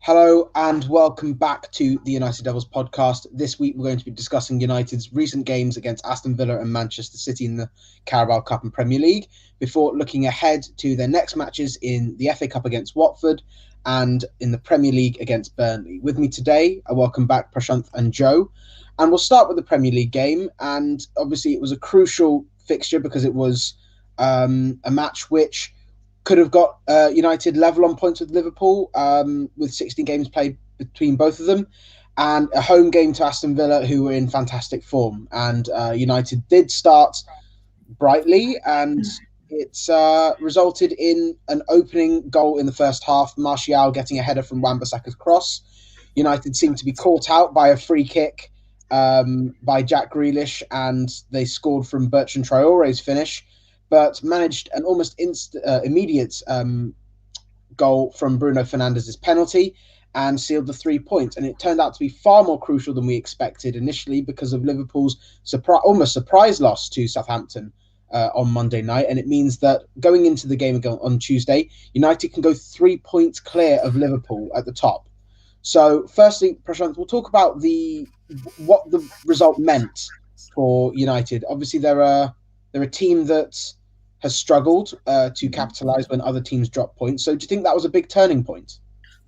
Hello and welcome back to the United Devils podcast. This week we're going to be discussing United's recent games against Aston Villa and Manchester City in the Carabao Cup and Premier League, before looking ahead to their next matches in the FA Cup against Watford and in the Premier League against Burnley. With me today, I welcome back Prashanth and Joe. And we'll start with the Premier League game. And obviously it was a crucial fixture because it was a match which could have got United level on points with Liverpool with 16 games played between both of them, and a home game to Aston Villa, who were in fantastic form. And United did start brightly, and it's resulted in an opening goal in the first half, Martial getting a header from Wan-Bissaka's cross. United seemed to be caught out by a free kick by Jack Grealish, and they scored from Bertrand Traore's finish, but managed an almost immediate goal from Bruno Fernandes's penalty and sealed the 3 points. And it turned out to be far more crucial than we expected initially because of Liverpool's almost surprise loss to Southampton on Monday night. And it means that going into the game on Tuesday, United can go 3 points clear of Liverpool at the top. So firstly, Prashant, we'll talk about what the result meant for United. Obviously, they're a team that has struggled to capitalise when other teams drop points. So do you think that was a big turning point?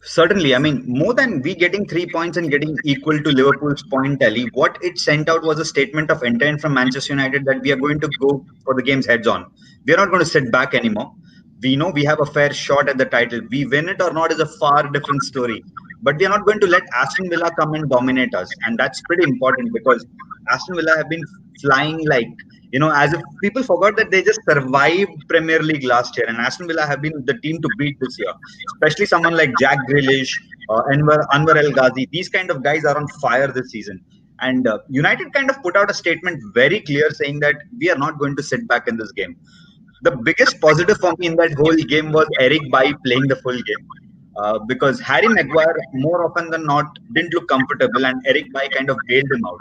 Certainly. I mean, more than we getting 3 points and getting equal to Liverpool's point tally, what it sent out was a statement of intent from Manchester United that we are going to go for the games heads on. We are not going to sit back anymore. We know we have a fair shot at the title. We win it or not is a far different story. But we are not going to let Aston Villa come and dominate us. And that's pretty important because Aston Villa have been flying as if people forgot that they just survived Premier League last year, and Aston Villa have been the team to beat this year. Especially someone like Jack Grealish, Anwar El Ghazi. These kind of guys are on fire this season. And United kind of put out a statement very clear saying that we are not going to sit back in this game. The biggest positive for me in that whole game was Eric Bailly playing the full game. Because Harry Maguire, more often than not, didn't look comfortable, and Eric Bailly kind of bailed him out.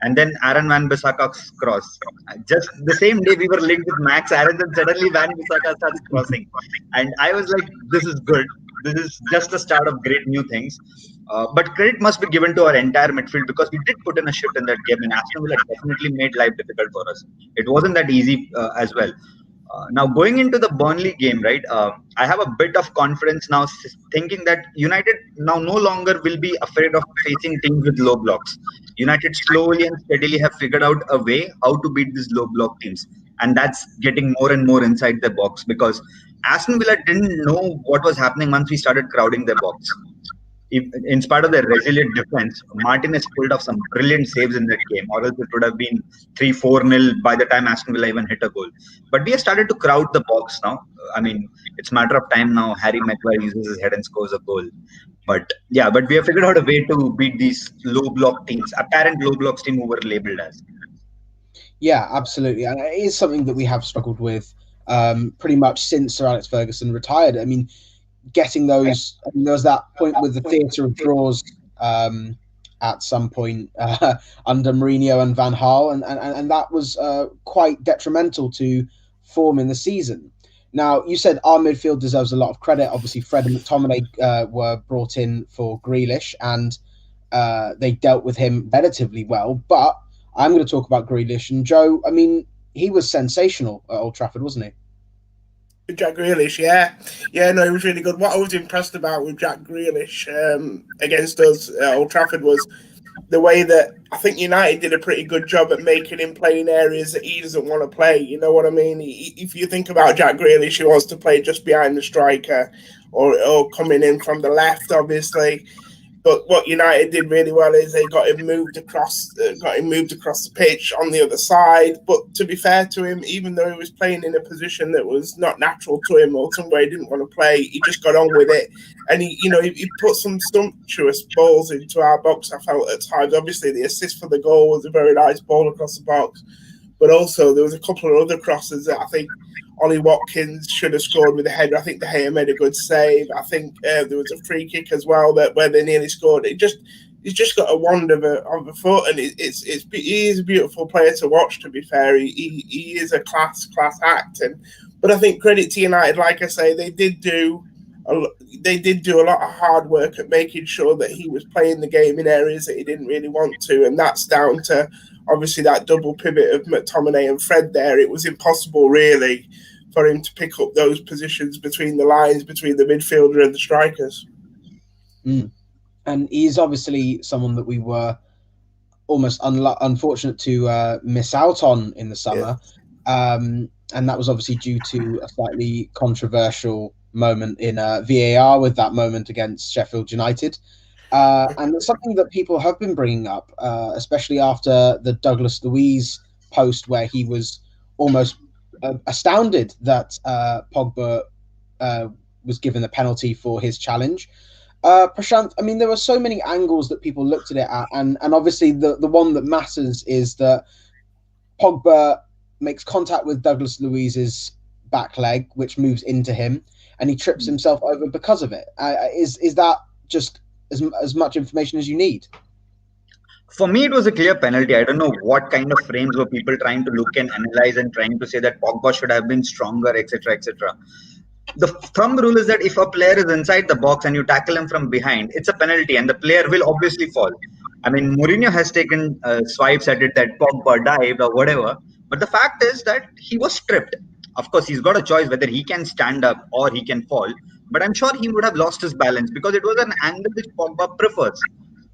And then Aaron Wan-Bissaka's cross. Just the same day we were linked with Max Aaron, and suddenly Wan-Bissaka starts crossing. And I was like, this is good. This is just the start of great new things. But credit must be given to our entire midfield because we did put in a shift in that game, and Aston Villa definitely made life difficult for us. It wasn't that easy as well. Now, going into the Burnley game, right, I have a bit of confidence now thinking that United now no longer will be afraid of facing teams with low blocks. United slowly and steadily have figured out a way how to beat these low block teams. And that's getting more and more inside the box because Aston Villa didn't know what was happening once we started crowding their box. In spite of their resilient defense, Martinez pulled off some brilliant saves in that game, or else it would have been 3-4-0 by the time Aston Villa even hit a goal. But we have started to crowd the box now. I mean, it's a matter of time now. Harry Maguire uses his head and scores a goal. But we have figured out a way to beat these low block teams, apparent low blocks team who were labelled as. Yeah, absolutely. And it is something that we have struggled with pretty much since Sir Alex Ferguson retired. I mean, getting those, there was that point with the theatre of draws at some point under Mourinho and Van Gaal, and that was quite detrimental to form in the season. Now, you said our midfield deserves a lot of credit. Obviously, Fred and McTominay were brought in for Grealish, and they dealt with him relatively well. But I'm going to talk about Grealish. And Joe, I mean, he was sensational at Old Trafford, wasn't he? Jack Grealish, yeah, no, he was really good. What I was impressed about with Jack Grealish against us at Old Trafford was the way that I think United did a pretty good job at making him play in areas that he doesn't want to play. You know what I mean? If you think about Jack Grealish, he wants to play just behind the striker or coming in from the left, obviously. But what United did really well is they got him moved across the pitch on the other side. But to be fair to him, even though he was playing in a position that was not natural to him or somewhere he didn't want to play, he just got on with it. And he put some sumptuous balls into our box, I felt at times. Obviously, the assist for the goal was a very nice ball across the box. But also, there was a couple of other crosses that I think Ollie Watkins should have scored with a header. I think De Gea made a good save. I think there was a free kick as well where they nearly scored. He's just got a wand of a foot, and he is a beautiful player to watch. To be fair, he is a class act. But I think credit to United, like I say, they did do they did do a lot of hard work at making sure that he was playing the game in areas that he didn't really want to, and that's down to obviously that double pivot of McTominay and Fred there. It was impossible really for him to pick up those positions between the lines, between the midfielder and the strikers. And he's obviously someone that we were almost unfortunate to miss out on in the summer. And that was obviously due to a slightly controversial moment in VAR with that moment against Sheffield United. And it's something that people have been bringing up, especially after the Douglas Luiz post where he was almost astounded that Pogba was given the penalty for his challenge. Prashant, I mean, there were so many angles that people looked at it at, and obviously the one that matters is that Pogba makes contact with Douglas Luiz's back leg, which moves into him, and he trips himself over because of it. Is that just as much information as you need? For me, it was a clear penalty. I don't know what kind of frames were people trying to look and analyze and trying to say that Pogba should have been stronger, etc., etc. The thumb rule is that if a player is inside the box and you tackle him from behind, it's a penalty and the player will obviously fall. I mean, Mourinho has taken swipes at it that Pogba dived or whatever, but the fact is that he was stripped. Of course, he's got a choice whether he can stand up or he can fall, but I'm sure he would have lost his balance because it was an angle which Pogba prefers.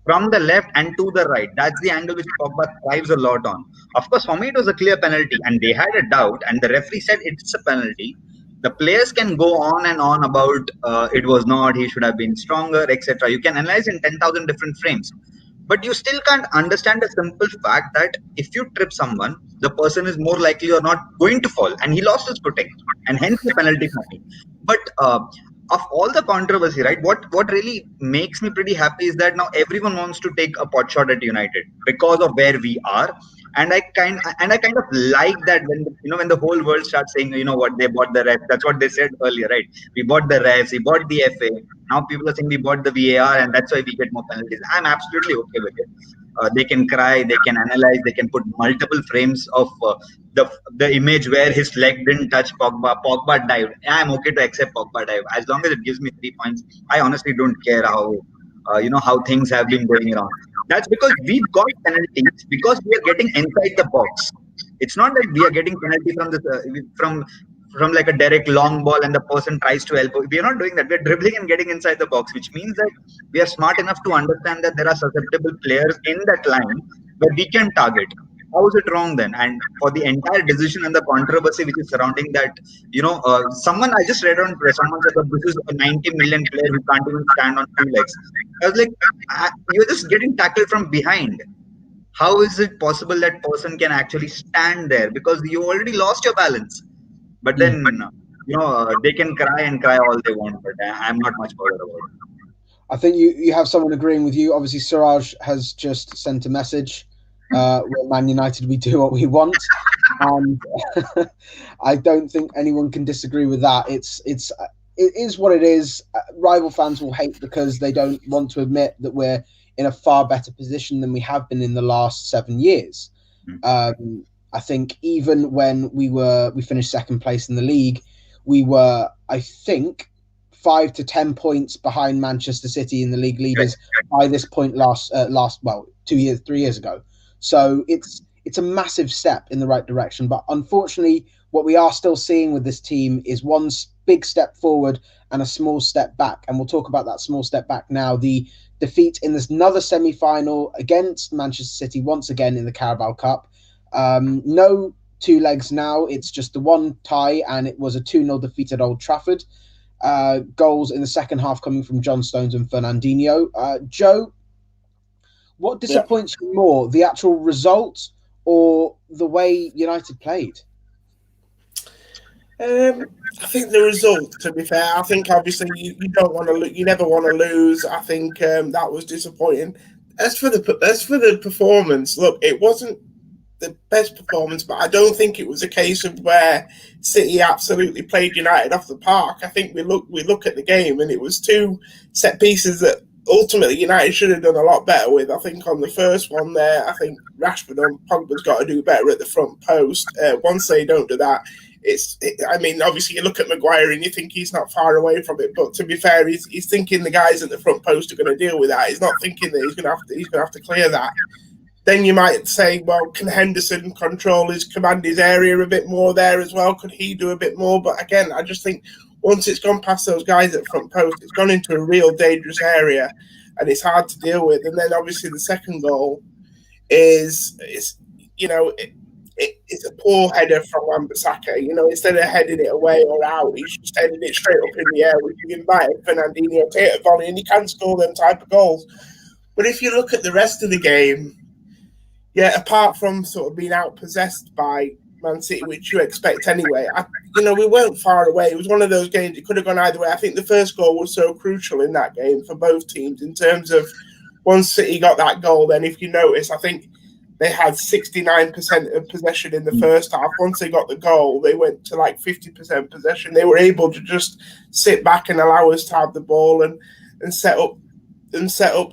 From the left and to the right. That's the angle which Pogba thrives a lot on. Of course, for me, it was a clear penalty, and they had a doubt, and the referee said it's a penalty. The players can go on and on about it was not, he should have been stronger, etc. You can analyze in 10,000 different frames. But you still can't understand the simple fact that if you trip someone, the person is more likely or not going to fall, and he lost his footing, and hence the penalty for me. But of all the controversy, right, what really makes me pretty happy is that now everyone wants to take a pot shot at United because of where we are. And I kind of like that when the whole world starts saying, you know what, they bought the refs. That's what they said earlier, right? We bought the refs, we bought the FA. Now people are saying we bought the VAR, and that's why we get more penalties. I'm absolutely okay with it. They can cry, they can analyze, they can put multiple frames of the image where his leg didn't touch Pogba. Pogba dived. I'm okay to accept Pogba dive as long as it gives me 3 points. I honestly don't care how things have been going around. That's because we've got penalties because we are getting inside the box. It's not that we are getting penalty from from like a direct long ball and the person tries to elbow. We are not doing that. We're dribbling and getting inside the box, which means that we are smart enough to understand that there are susceptible players in that line where we can target. How is it wrong then? And for the entire decision and the controversy which is surrounding that, someone I just read on Twitter, someone said that this is a 90 million player who can't even stand on 2 legs. I was like, you're just getting tackled from behind. How is it possible that person can actually stand there? Because you already lost your balance. But then, they can cry and cry all they want, but I'm not much bothered about it. I think you have someone agreeing with you. Obviously, Siraj has just sent a message. We're Man United, we do what we want. And I don't think anyone can disagree with that. It is what it is. Rival fans will hate because they don't want to admit that we're in a far better position than we have been in the last 7 years. I think even when we finished second place in the league, we were, I think, 5 to 10 points behind Manchester City in the league leaders by this point last 3 years ago. So it's a massive step in the right direction. But unfortunately, what we are still seeing with this team is one big step forward and a small step back. And we'll talk about that small step back now. The defeat in this another semi-final against Manchester City once again in the Carabao Cup. No 2 legs now. It's just the one tie, and it was a 2-0 defeat at Old Trafford. Goals in the second half coming from John Stones and Fernandinho. Joe, what disappoints you more, the actual result or the way United played? I think the result, to be fair. I think obviously you don't want to, you never want to lose. I think that was disappointing. As for the performance, look, it wasn't the best performance, but I don't think it was a case of where City absolutely played United off the park. I think we look at the game and it was 2 set pieces that ultimately United should have done a lot better with. I think on the first one there, I think Rashford and Pogba's got to do better at the front post. Once they don't do that, I mean, obviously you look at Maguire and you think he's not far away from it, but to be fair, he's thinking the guys at the front post are going to deal with that. He's not thinking that he's going to have to clear that. Then you might say, well, can Henderson command his area a bit more there as well? Could he do a bit more? But again, I just think once it's gone past those guys at front post, it's gone into a real dangerous area, and it's hard to deal with. And then obviously the second goal is it's a poor header from Wan-Bissaka. Instead of heading it away or out, he's just heading it straight up in the air, which you invite Fernandinho to hit a volley, and he can score them type of goals. But if you look at the rest of the game, yeah, apart from sort of being outpossessed by Man City, which you expect anyway, we weren't far away. It was one of those games, it could have gone either way. I think the first goal was so crucial in that game for both teams in terms of once City got that goal, then if you notice, I think they had 69% of possession in the first half. Once they got the goal, they went to like 50% possession. They were able to just sit back and allow us to have the ball and set up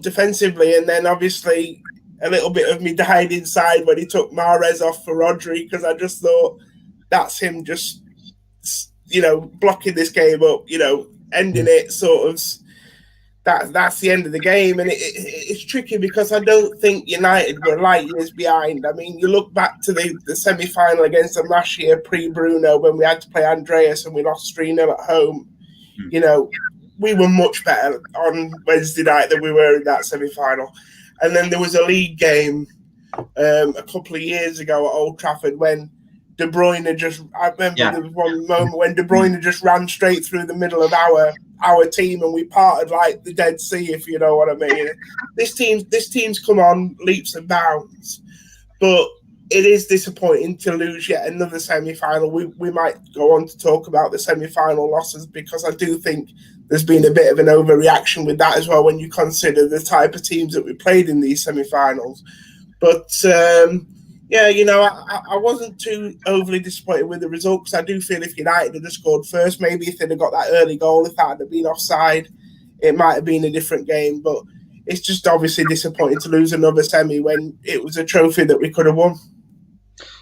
defensively. And then obviously a little bit of me died inside when he took Mahrez off for Rodri, because I just thought that's him just, blocking this game up, ending it sort of. That's the end of the game, and it's tricky because I don't think United were light years behind. I mean, you look back to the semi-final against them last year, pre-Bruno, when we had to play Andreas and we lost 3-0 at home. We were much better on Wednesday night than we were in that semi-final. And then there was a league game a couple of years ago at Old Trafford when De Bruyne there was one moment when De Bruyne just ran straight through the middle of our team, and we parted like the Dead Sea, if you know what I mean. This team's come on leaps and bounds, but it is disappointing to lose yet another semi-final. We might go on to talk about the semi-final losses, because I do think there's been a bit of an overreaction with that as well when you consider the type of teams that we played in these semi-finals. But I wasn't too overly disappointed with the result, because I do feel if United had scored first, maybe if they'd have got that early goal, if that had been offside, it might have been a different game. But it's just obviously disappointing to lose another semi when it was a trophy that we could have won.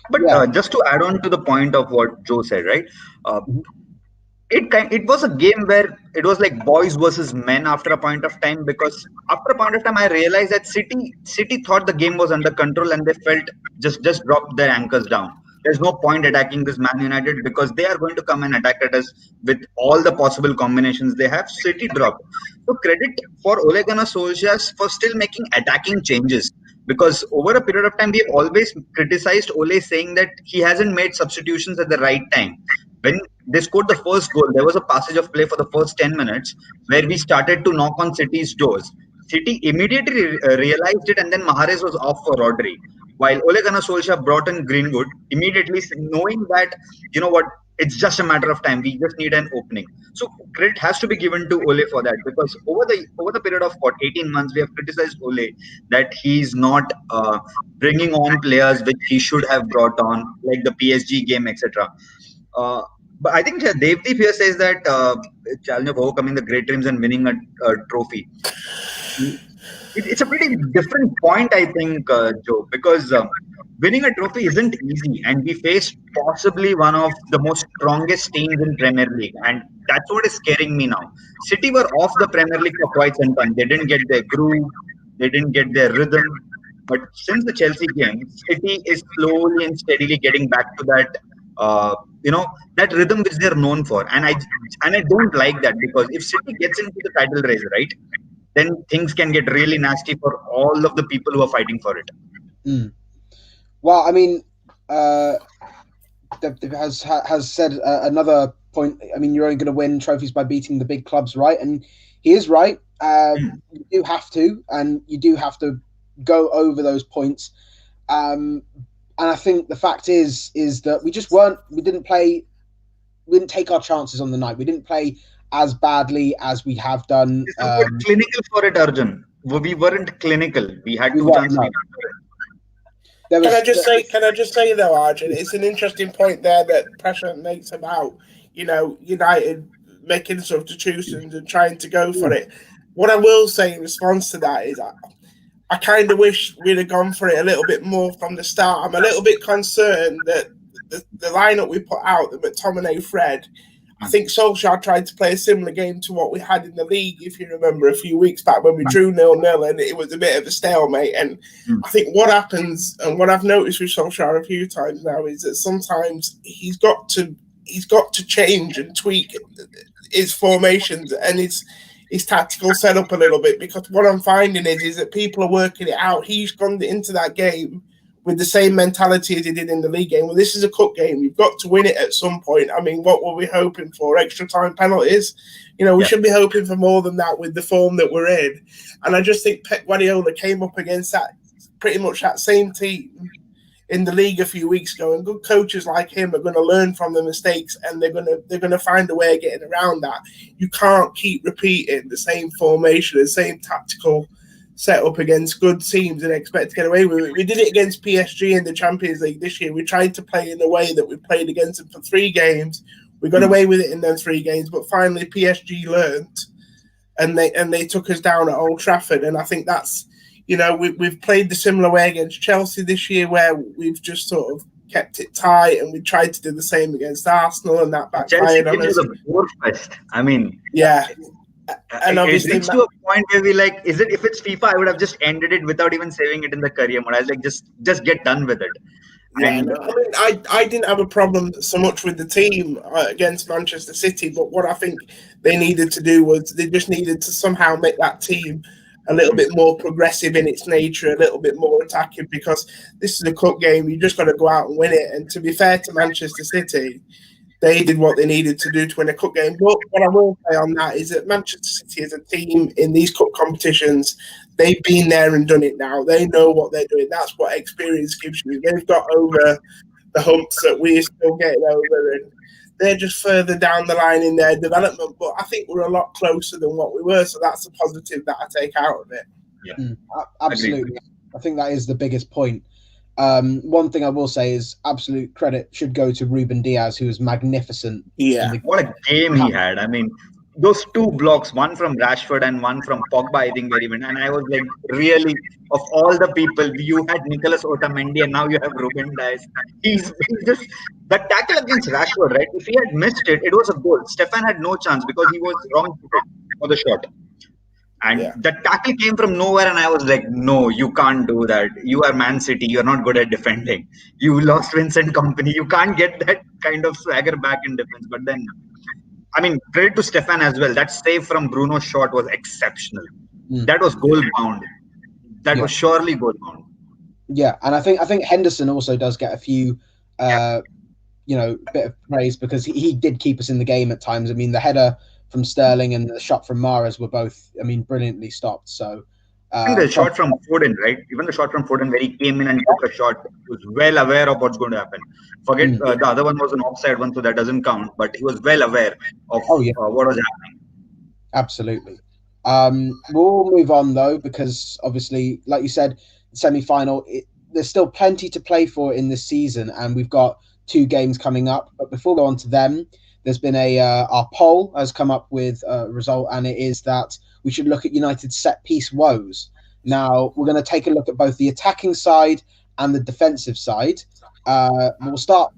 But just to add on to the point of what Joe said, right? It was a game where it was like boys versus men after a point of time, because after a point of time I realized that City thought the game was under control, and they felt just dropped their anchors down. There's no point attacking this Man United because they are going to come and attack at us with all the possible combinations they have. City dropped. So credit for Ole Gunnar Solskjaer for still making attacking changes, because over a period of time we have always criticized Ole, saying that he hasn't made substitutions at the right time. When they scored the first goal, there was a passage of play for the first 10 minutes where we started to knock on City's doors. City immediately realized it, and then Mahrez was off for Rodri. While Ole Gunnar Solskjaer brought in Greenwood, immediately knowing that, it's just a matter of time. We just need an opening. So credit has to be given to Ole for that, because over the period of 18 months, we have criticized Ole that he's not bringing on players which he should have brought on, like the PSG game, etc. But I think Devdeep here says that challenge of overcoming the great dreams and winning a trophy. It's a pretty different point, I think, Joe, because winning a trophy isn't easy, and we faced possibly one of the most strongest teams in Premier League, and that's what is scaring me now. City were off the Premier League for quite some time. They didn't get their groove, they didn't get their rhythm. But since the Chelsea game, City is slowly and steadily getting back to that that rhythm which they're known for, and I don't like that, because if City gets into the title race, right, then things can get really nasty for all of the people who are fighting for it. Well, I mean, has said another point. I mean, you're only going to win trophies by beating the big clubs, right? And he is right. You do have to, and you do have to go over those points. And I think the fact is that we didn't take our chances on the night. We didn't play as badly as we have done. Clinical for it, Arjun. We weren't clinical. We had two chances. Can I just say though, Arjun, it's an interesting point there that Prashant makes about, United making substitutions and trying to go for it. What I will say in response to that is I kind of wish we'd have gone for it a little bit more from the start. I'm a little bit concerned that the lineup we put out, the McTominay, Fred, I think Solskjaer tried to play a similar game to what we had in the league, if you remember, a few weeks back when we drew 0-0 and it was a bit of a stalemate. And I think what happens, and what I've noticed with Solskjaer a few times now, is that sometimes he's got to change and tweak his formations and his tactical setup a little bit, because what I'm finding is that people are working it out. He's gone into that game with the same mentality as he did in the league game. Well, this is a cup game. You've got to win it at some point. I mean, what were we hoping for? Extra time penalties? We should be hoping for more than that with the form that we're in. And I just think Pep Guardiola came up against that pretty much that same team in the league a few weeks ago, and good coaches like him are going to learn from the mistakes, and they're going to find a way of getting around that. You can't keep repeating the same formation, the same tactical set up against good teams and expect to get away with it. We did it against PSG in the Champions League this year. We tried to play in the way that we played against them for 3 games. We got away with it in those 3 games, but finally PSG learnt, and they took us down at Old Trafford. And I think that's, we've played the similar way against Chelsea this year, where we've just sort of kept it tight, and we tried to do the same against Arsenal, and that backfired on us. Chelsea was a bore fest. I mean, yeah. And obviously, it reached to a point where we like, if it's FIFA, I would have just ended it without even saving it in the career mode. I was like, just get done with it. And I didn't have a problem so much with the team against Manchester City, but what I think they needed to do was they just needed to somehow make that team a little bit more progressive in its nature, a little bit more attacking, because this is a cup game. You just got to go out and win it. And to be fair to Manchester City, they did what they needed to do to win a cup game. But what I will say on that is that Manchester City as a team in these cup competitions, they've been there and done it now. They know what they're doing. That's what experience gives you. They've got over the humps that we're still getting over, and they're just further down the line in their development. But I think we're a lot closer than what we were, so that's a positive that I take out of it. Yeah, absolutely. I think that is the biggest point. One thing I will say is absolute credit should go to Ruben Diaz, who was magnificent. Yeah, what a game he had. I mean, those 2 blocks, one from Rashford and one from Pogba, I think very much. And I was like, really, of all the people, you had Nicolas Otamendi and now you have Ruben Diaz. He's just, that tackle against Rashford, right? If he had missed it, it was a goal. Stefan had no chance because he was wrong for the shot. And the tackle came from nowhere, and I was like, no, you can't do that. You are Man City. You're not good at defending. You lost Vincent Kompany. You can't get that kind of swagger back in defense. But then, I mean, credit to Stefan as well. That save from Bruno's shot was exceptional. That was goal bound. That was surely goal bound. Yeah, and I think Henderson also does get a few, bit of praise, because he did keep us in the game at times. I mean, the header from Sterling and the shot from Mahrez were both, brilliantly stopped. So, and the shot from Foden, right? Even the shot from Foden, where he came in and took a shot, he was well aware of what's going to happen. Forget the other one was an offside one, so that doesn't count. But he was well aware of what was happening. Absolutely. We'll move on though, because obviously, like you said, semi-final. There's still plenty to play for in this season, and we've got 2 games coming up. But before we go on to them, there's been our poll has come up with a result, and it is that we should look at United's set-piece woes. Now, we're going to take a look at both the attacking side and the defensive side. We'll start,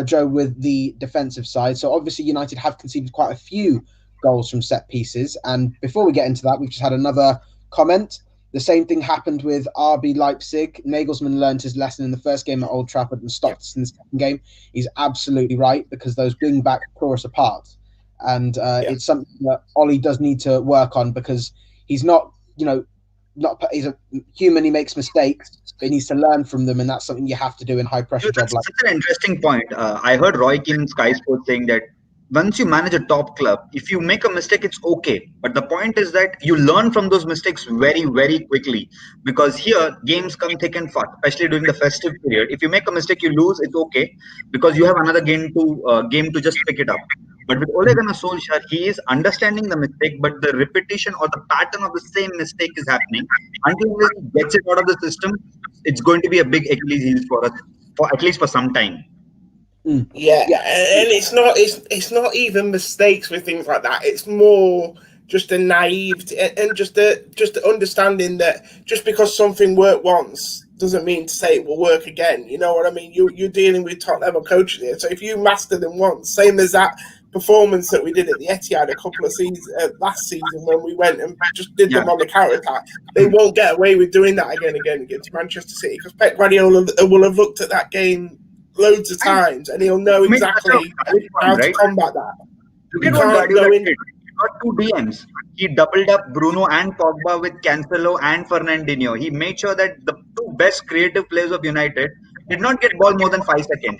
Joe, with the defensive side. So, obviously, United have conceded quite a few goals from set-pieces. And before we get into that, we've just had another comment. The same thing happened with RB Leipzig. Nagelsmann learned his lesson in the first game at Old Trafford and stopped us in the second game. He's absolutely right, because those wing backs tore us apart. And it's something that Ollie does need to work on, because he's not, he's a human. He makes mistakes, but he needs to learn from them. And that's something you have to do in high pressure jobs. That's such an interesting point. I heard Roy Keane in Sky Sports saying that once you manage a top club, if you make a mistake, it's okay. But the point is that you learn from those mistakes very, very quickly. Because here, games come thick and fast, especially during the festive period. If you make a mistake, you lose, it's okay. Because you have another game to just pick it up. But with Ole Gunnar Solskjaer, he is understanding the mistake, but the repetition or the pattern of the same mistake is happening. Until he gets it out of the system, it's going to be a big Achilles heel for us, for at least for some time. Yeah, and it's not even mistakes with things like that. It's more just a naivety and just a understanding that just because something worked once doesn't mean to say it will work again. You know what I mean? You're dealing with top level coaches here, so if you master them once, same as that performance that we did at the Etihad a couple of seasons last season when we went and just did them on the counter attack, they won't get away with doing that again against Manchester City, because Pep Guardiola will have looked at that game loads of times and he'll know exactly how to combat that. Look at what Guardiola did. He got 2 DMs. He doubled up Bruno and Pogba with Cancelo and Fernandinho. He made sure that the 2 best creative players of United did not get ball more than 5 seconds.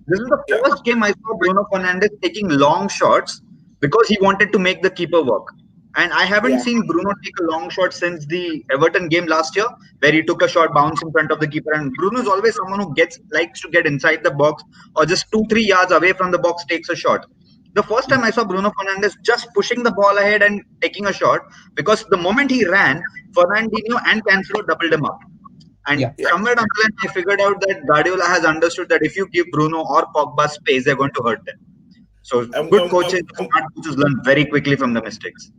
This is the first game I saw Bruno Fernandes taking long shots because he wanted to make the keeper work. And I haven't seen Bruno take a long shot since the Everton game last year, where he took a shot, bounce in front of the keeper. And Bruno is always someone who likes to get inside the box, or just 2-3 yards away from the box takes a shot. The first time I saw Bruno Fernandes just pushing the ball ahead and taking a shot, because the moment he ran, Fernandinho and Cancelo doubled him up. And somewhere down the line, I figured out that Guardiola has understood that if you give Bruno or Pogba space, they're going to hurt them. So good coaches, smart coaches learn very quickly from the mistakes.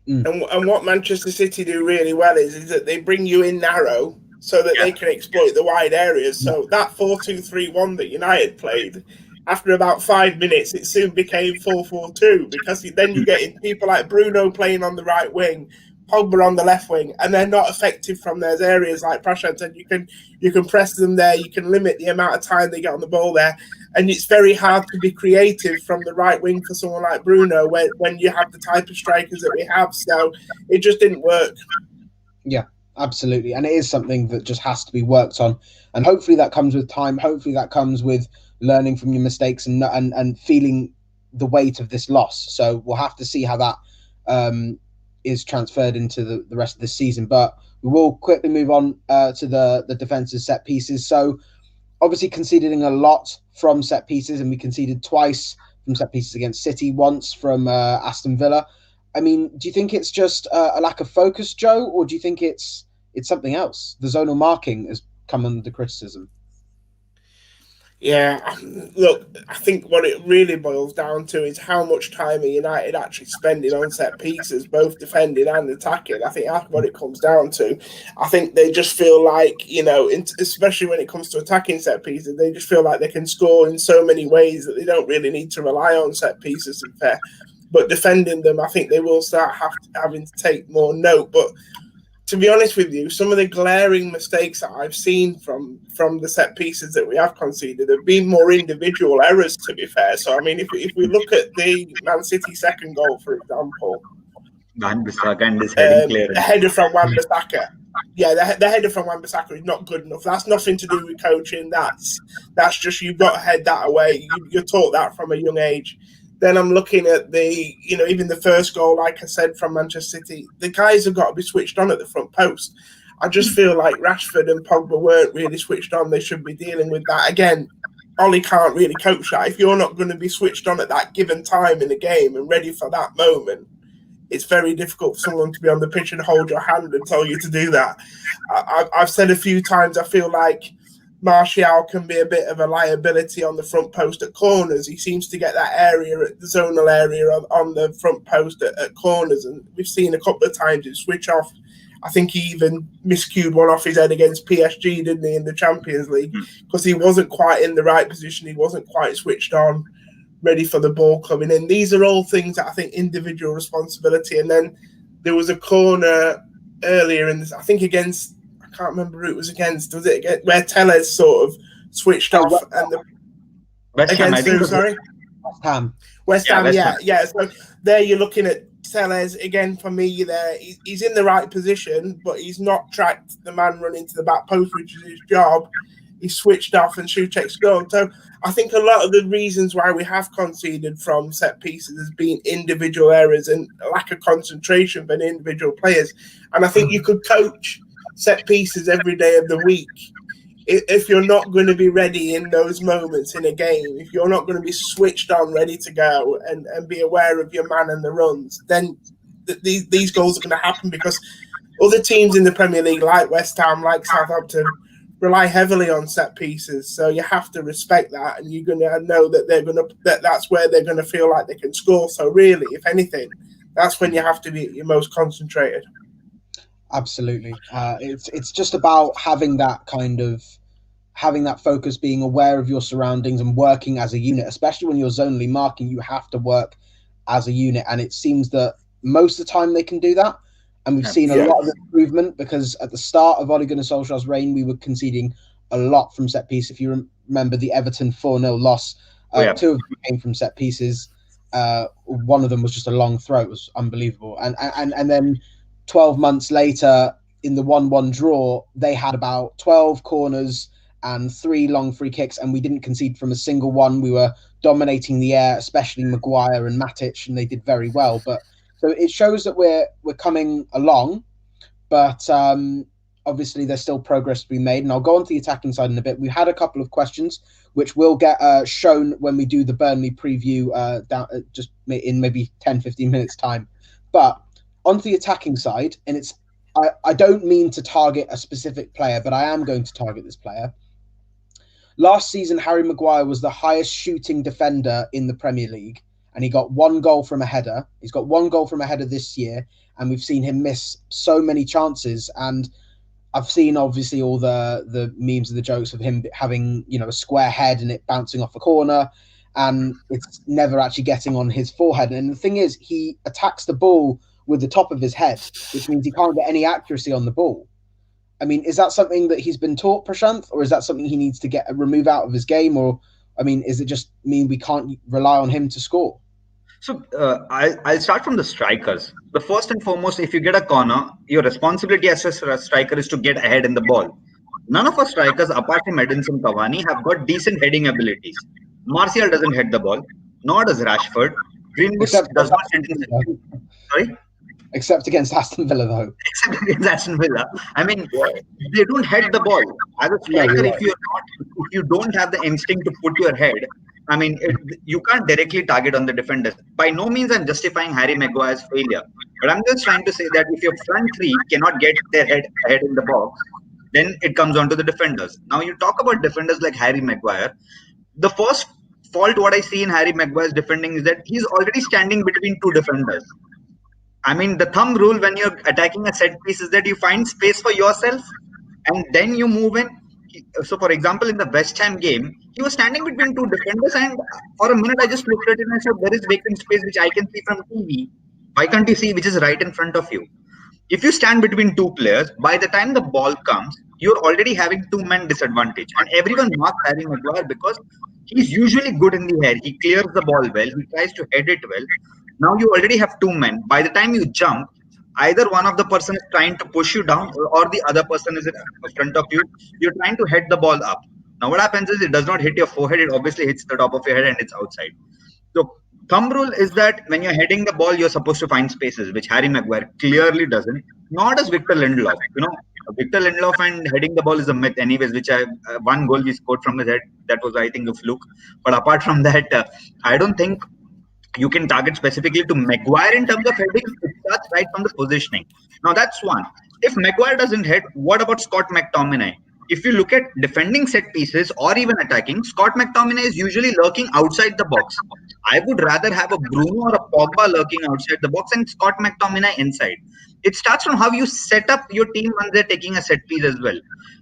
And what Manchester City do really well is that they bring you in narrow so that they can exploit the wide areas. So that 4-2-3-1 that United played, after about 5 minutes, it soon became 4-4-2, because then you get people like Bruno playing on the right wing, Pogba on the left wing, and they're not effective from those areas. Like Prashant said, you can press them there, you can limit the amount of time they get on the ball there, and it's very hard to be creative from the right wing for someone like Bruno when you have the type of strikers that we have. So it just didn't work. Yeah, absolutely, and it is something that just has to be worked on, and hopefully that comes with time. Hopefully that comes with learning from your mistakes and feeling the weight of this loss. So we'll have to see how that is transferred into the rest of the season. But we will quickly move on to the defensive set pieces. So obviously conceding a lot from set pieces, and we conceded twice from set pieces against City, once from Aston Villa. I mean, do you think it's just a lack of focus, Joe, or do you think it's something else? The zonal marking has come under criticism. Yeah, look, I think what it really boils down to is how much time are United actually spending on set pieces, both defending and attacking. I think that's what it comes down to. I think they just feel like, especially when it comes to attacking set pieces, they just feel like they can score in so many ways that they don't really need to rely on set pieces, to be fair. But defending them, I think they will start having to take more note. But to be honest with you, some of the glaring mistakes that I've seen from the set pieces that we have conceded have been more individual errors, to be fair. So, I mean, if we look at the Man City second goal, for example, the header from Wan-Bissaka. Yeah, the header from Wan-Bissaka is not good enough. That's nothing to do with coaching. That's just, you've got to head that away. You're taught that from a young age. Then I'm looking at even the first goal, like I said, from Manchester City, the guys have got to be switched on at the front post. I just feel like Rashford and Pogba weren't really switched on. They should be dealing with that. Again, Ollie can't really coach that. If you're not going to be switched on at that given time in the game and ready for that moment, it's very difficult for someone to be on the pitch and hold your hand and tell you to do that. I've said a few times, I feel like Martial can be a bit of a liability on the front post at corners. He seems to get that area, the zonal area on the front post at corners, and we've seen a couple of times it switch off. I think he even miscued one off his head against PSG, didn't he, in the Champions League, because he wasn't quite in the right position. He wasn't quite switched on, ready for the ball coming in. These are all things that I think individual responsibility. And then there was a corner earlier in this, I think against, I can't remember who it was against. Was it against, where Tellez sort of switched off and West Ham, against who? Sorry, West Ham. Yeah. So there you're looking at Tellez again. For me, there he's in the right position, but he's not tracked the man running to the back post, which is his job. He switched off and Souček's goal. So I think a lot of the reasons why we have conceded from set pieces has been individual errors and a lack of concentration by individual players. And I think you could coach set pieces every day of the week. If you're not going to be ready in those moments in a game, if you're not going to be switched on, ready to go and be aware of your man and the runs, then these goals are going to happen, because other teams in the Premier League, like West Ham, like Southampton, rely heavily on set pieces. So you have to respect that, and you're going to know that that's where they're going to feel like they can score. So really, if anything, that's when you have to be your most concentrated. Absolutely. It's just about having that focus, being aware of your surroundings and working as a unit, especially when you're zonally marking. You have to work as a unit, and it seems that most of the time they can do that. And we've seen a lot of improvement, because at the start of Ole Gunnar Solskjaer's reign, we were conceding a lot from set piece. If you remember the Everton 4-0 loss, 2 of them came from set pieces. One of them was just a long throw. It was unbelievable. And then 12 months later, in the 1-1 draw, they had about 12 corners and 3 long free kicks, and we didn't concede from a single one. We were dominating the air, especially Maguire and Matic, and they did very well. But so it shows that we're coming along, but obviously there's still progress to be made. And I'll go on to the attacking side in a bit. We had a couple of questions which will get shown when we do the Burnley preview just in maybe 10-15 minutes time. But onto the attacking side, and I don't mean to target a specific player, but I am going to target this player. Last season, Harry Maguire was the highest shooting defender in the Premier League, and he got 1 goal from a header. He's got 1 goal from a header this year, and we've seen him miss so many chances. And I've seen, obviously, all the memes and the jokes of him having, a square head and it bouncing off a corner, and it's never actually getting on his forehead. And the thing is, he attacks the ball with the top of his head, which means he can't get any accuracy on the ball. I mean, is that something that he's been taught, Prashanth, or is that something he needs to remove out of his game? Or, I mean, is it just mean we can't rely on him to score? So I'll start from the strikers. The first and foremost, if you get a corner, your responsibility as a striker is to get ahead in the ball. None of our strikers, apart from Edinson Cavani, have got decent heading abilities. Martial doesn't head the ball, nor does Rashford. Greenwood does not head in the Sorry? Except against Aston Villa, though. Except against Aston Villa. I mean, they don't head the ball. As a striker, if you don't have the instinct to put your head, I mean, you can't directly target on the defenders. By no means I'm justifying Harry Maguire's failure. But I'm just trying to say that if your front three cannot get their head ahead in the box, then it comes on to the defenders. Now, you talk about defenders like Harry Maguire. The first fault what I see in Harry Maguire's defending is that he's already standing between 2 defenders. I mean, the thumb rule when you're attacking a set piece is that you find space for yourself and then you move in. So, for example, in the West Ham game, he was standing between 2 defenders, and for a minute I just looked at it and I said, there is vacant space which I can see from TV. Why can't you see which is right in front of you? If you stand between 2 players, by the time the ball comes, you're already having 2-man disadvantage. And everyone marks Harry Maguire because he's usually good in the air. He clears the ball well. He tries to head it well. Now you already have 2 men. By the time you jump, either one of the person is trying to push you down or the other person is in front of you. You're trying to head the ball up. Now what happens is it does not hit your forehead. It obviously hits the top of your head and it's outside. So thumb rule is that when you're heading the ball, you're supposed to find spaces, which Harry Maguire clearly doesn't. Nor does Victor Lindelof. Victor Lindelof and heading the ball is a myth anyways, which 1 goal we scored from his head. That was, I think, a fluke. But apart from that, I don't think you can target specifically to Maguire in terms of heading. It starts right from the positioning. Now, that's one. If Maguire doesn't head, what about Scott McTominay? If you look at defending set pieces or even attacking, Scott McTominay is usually lurking outside the box. I would rather have a Bruno or a Pogba lurking outside the box and Scott McTominay inside. It starts from how you set up your team when they're taking a set piece as well.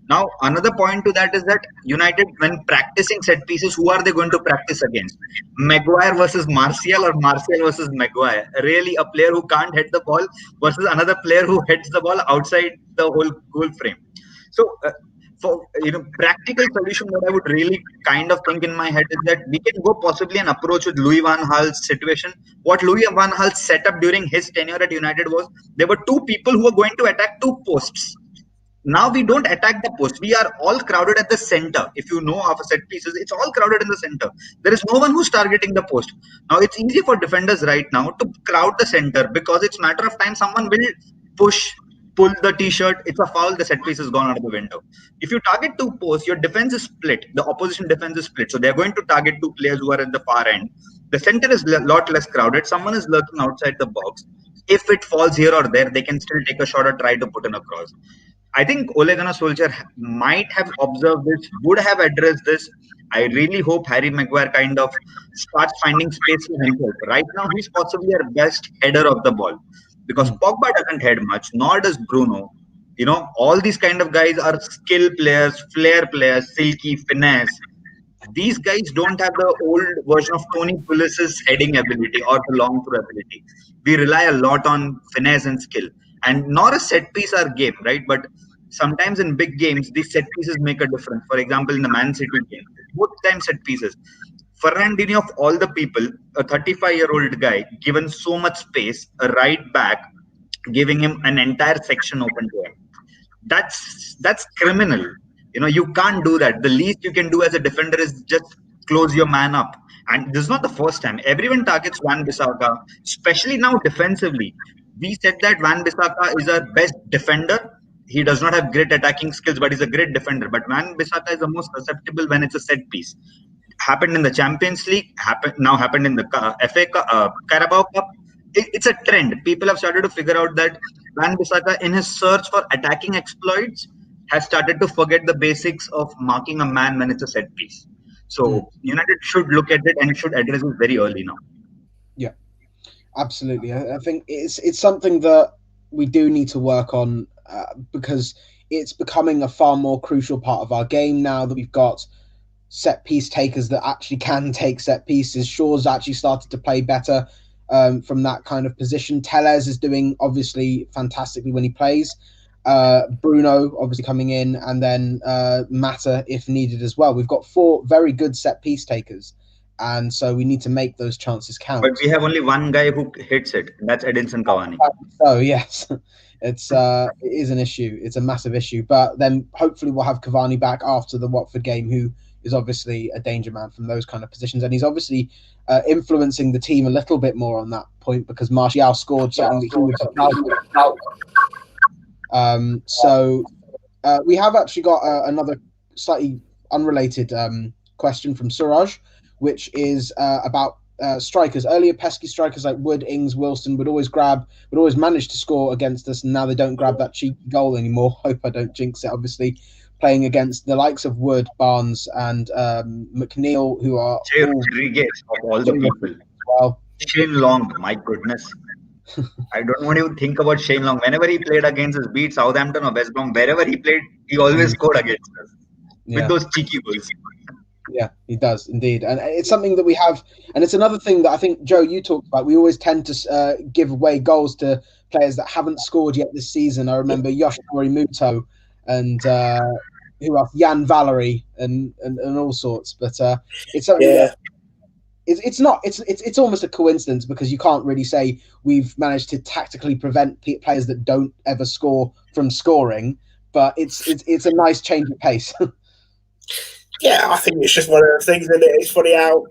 Now, another point to that is that United, when practicing set pieces, who are they going to practice against? Maguire versus Martial or Martial versus Maguire? Really, a player who can't hit the ball versus another player who hits the ball outside the whole goal frame. So, for practical solution, what I would really kind of think in my head is that we can go possibly an approach with Louis van Gaal's situation. What Louis van Gaal set up during his tenure at United was there were 2 people who were going to attack 2 posts. Now we don't attack the post. We are all crowded at the center. If you know of set pieces, it's all crowded in the center. There is no one who's targeting the post. Now it's easy for defenders right now to crowd the center because it's a matter of time. Someone will pull the t-shirt. It's a foul. The set piece has gone out of the window. If you target 2 posts, your defense is split. The opposition defense is split. So they're going to target 2 players who are at the far end. The center is a lot less crowded. Someone is lurking outside the box. If it falls here or there, they can still take a shot or try to put in a cross. I think Ole Gunnar Solskjaer might have observed this, would have addressed this. I really hope Harry Maguire kind of starts finding space for himself. Right now, he's possibly our best header of the ball because Pogba doesn't head much, nor does Bruno. All these kind of guys are skill players, flair players, silky, finesse. These guys don't have the old version of Tony Pulis's heading ability or the long throw ability. We rely a lot on finesse and skill, and not a set piece or game, right? But sometimes in big games, these set pieces make a difference. For example, in the Man City game, both times set pieces. Fernandinho, of all the people, a 35-year-old guy, given so much space, a right back, giving him an entire section open to him. That's criminal. You can't do that. The least you can do as a defender is just close your man up. And this is not the first time. Everyone targets Van Bissaka, especially now defensively. We said that Van Bissaka is our best defender. He does not have great attacking skills, but he's a great defender. But Van Bissaka is the most susceptible when it's a set piece. Happened in the Champions League, happened in the FA Carabao Cup. It's a trend. People have started to figure out that Van Bissaka, in his search for attacking exploits, has started to forget the basics of marking a man when it's a set piece. So United should look at it and should address it very early now. Yeah, absolutely. I think it's something that we do need to work on because it's becoming a far more crucial part of our game now that we've got set piece takers that actually can take set pieces. Shaw's actually started to play better from that kind of position. Tellez is doing obviously fantastically when he plays. Bruno obviously coming in, and then Mata if needed as well. We've got 4 very good set piece takers, and so we need to make those chances count. But we have only one guy who hits it. That's Edinson Cavani. Oh yes, it is an issue. It's a massive issue. But then hopefully we'll have Cavani back after the Watford game, who is obviously a danger man from those kind of positions, and he's obviously influencing the team a little bit more on that point because Martial scored something that he was so we have actually got another slightly unrelated question from Suraj, which is about strikers. Earlier, pesky strikers like Wood, Ings, Wilson would always manage to score against us, and now they don't grab that cheeky goal anymore. Hope I don't jinx it, obviously. Playing against the likes of Wood, Barnes, and McNeil, who are Jay Rodriguez of all the people. Well, Shane Long, my goodness. I don't want to think about Shane Long. Whenever he played against us, be it Southampton or West Brom, wherever he played, he always scored against us with those cheeky goals. Yeah, he does indeed, and it's something that we have, and it's another thing that I think Joe, you talked about. We always tend to give away goals to players that haven't scored yet this season. I remember Yoshinori Muto and who else? Jan Valery and all sorts. But it's something that it's almost a coincidence because you can't really say we've managed to tactically prevent players that don't ever score from scoring. But it's a nice change of pace. Yeah, I think it's just one of those things, and it's funny how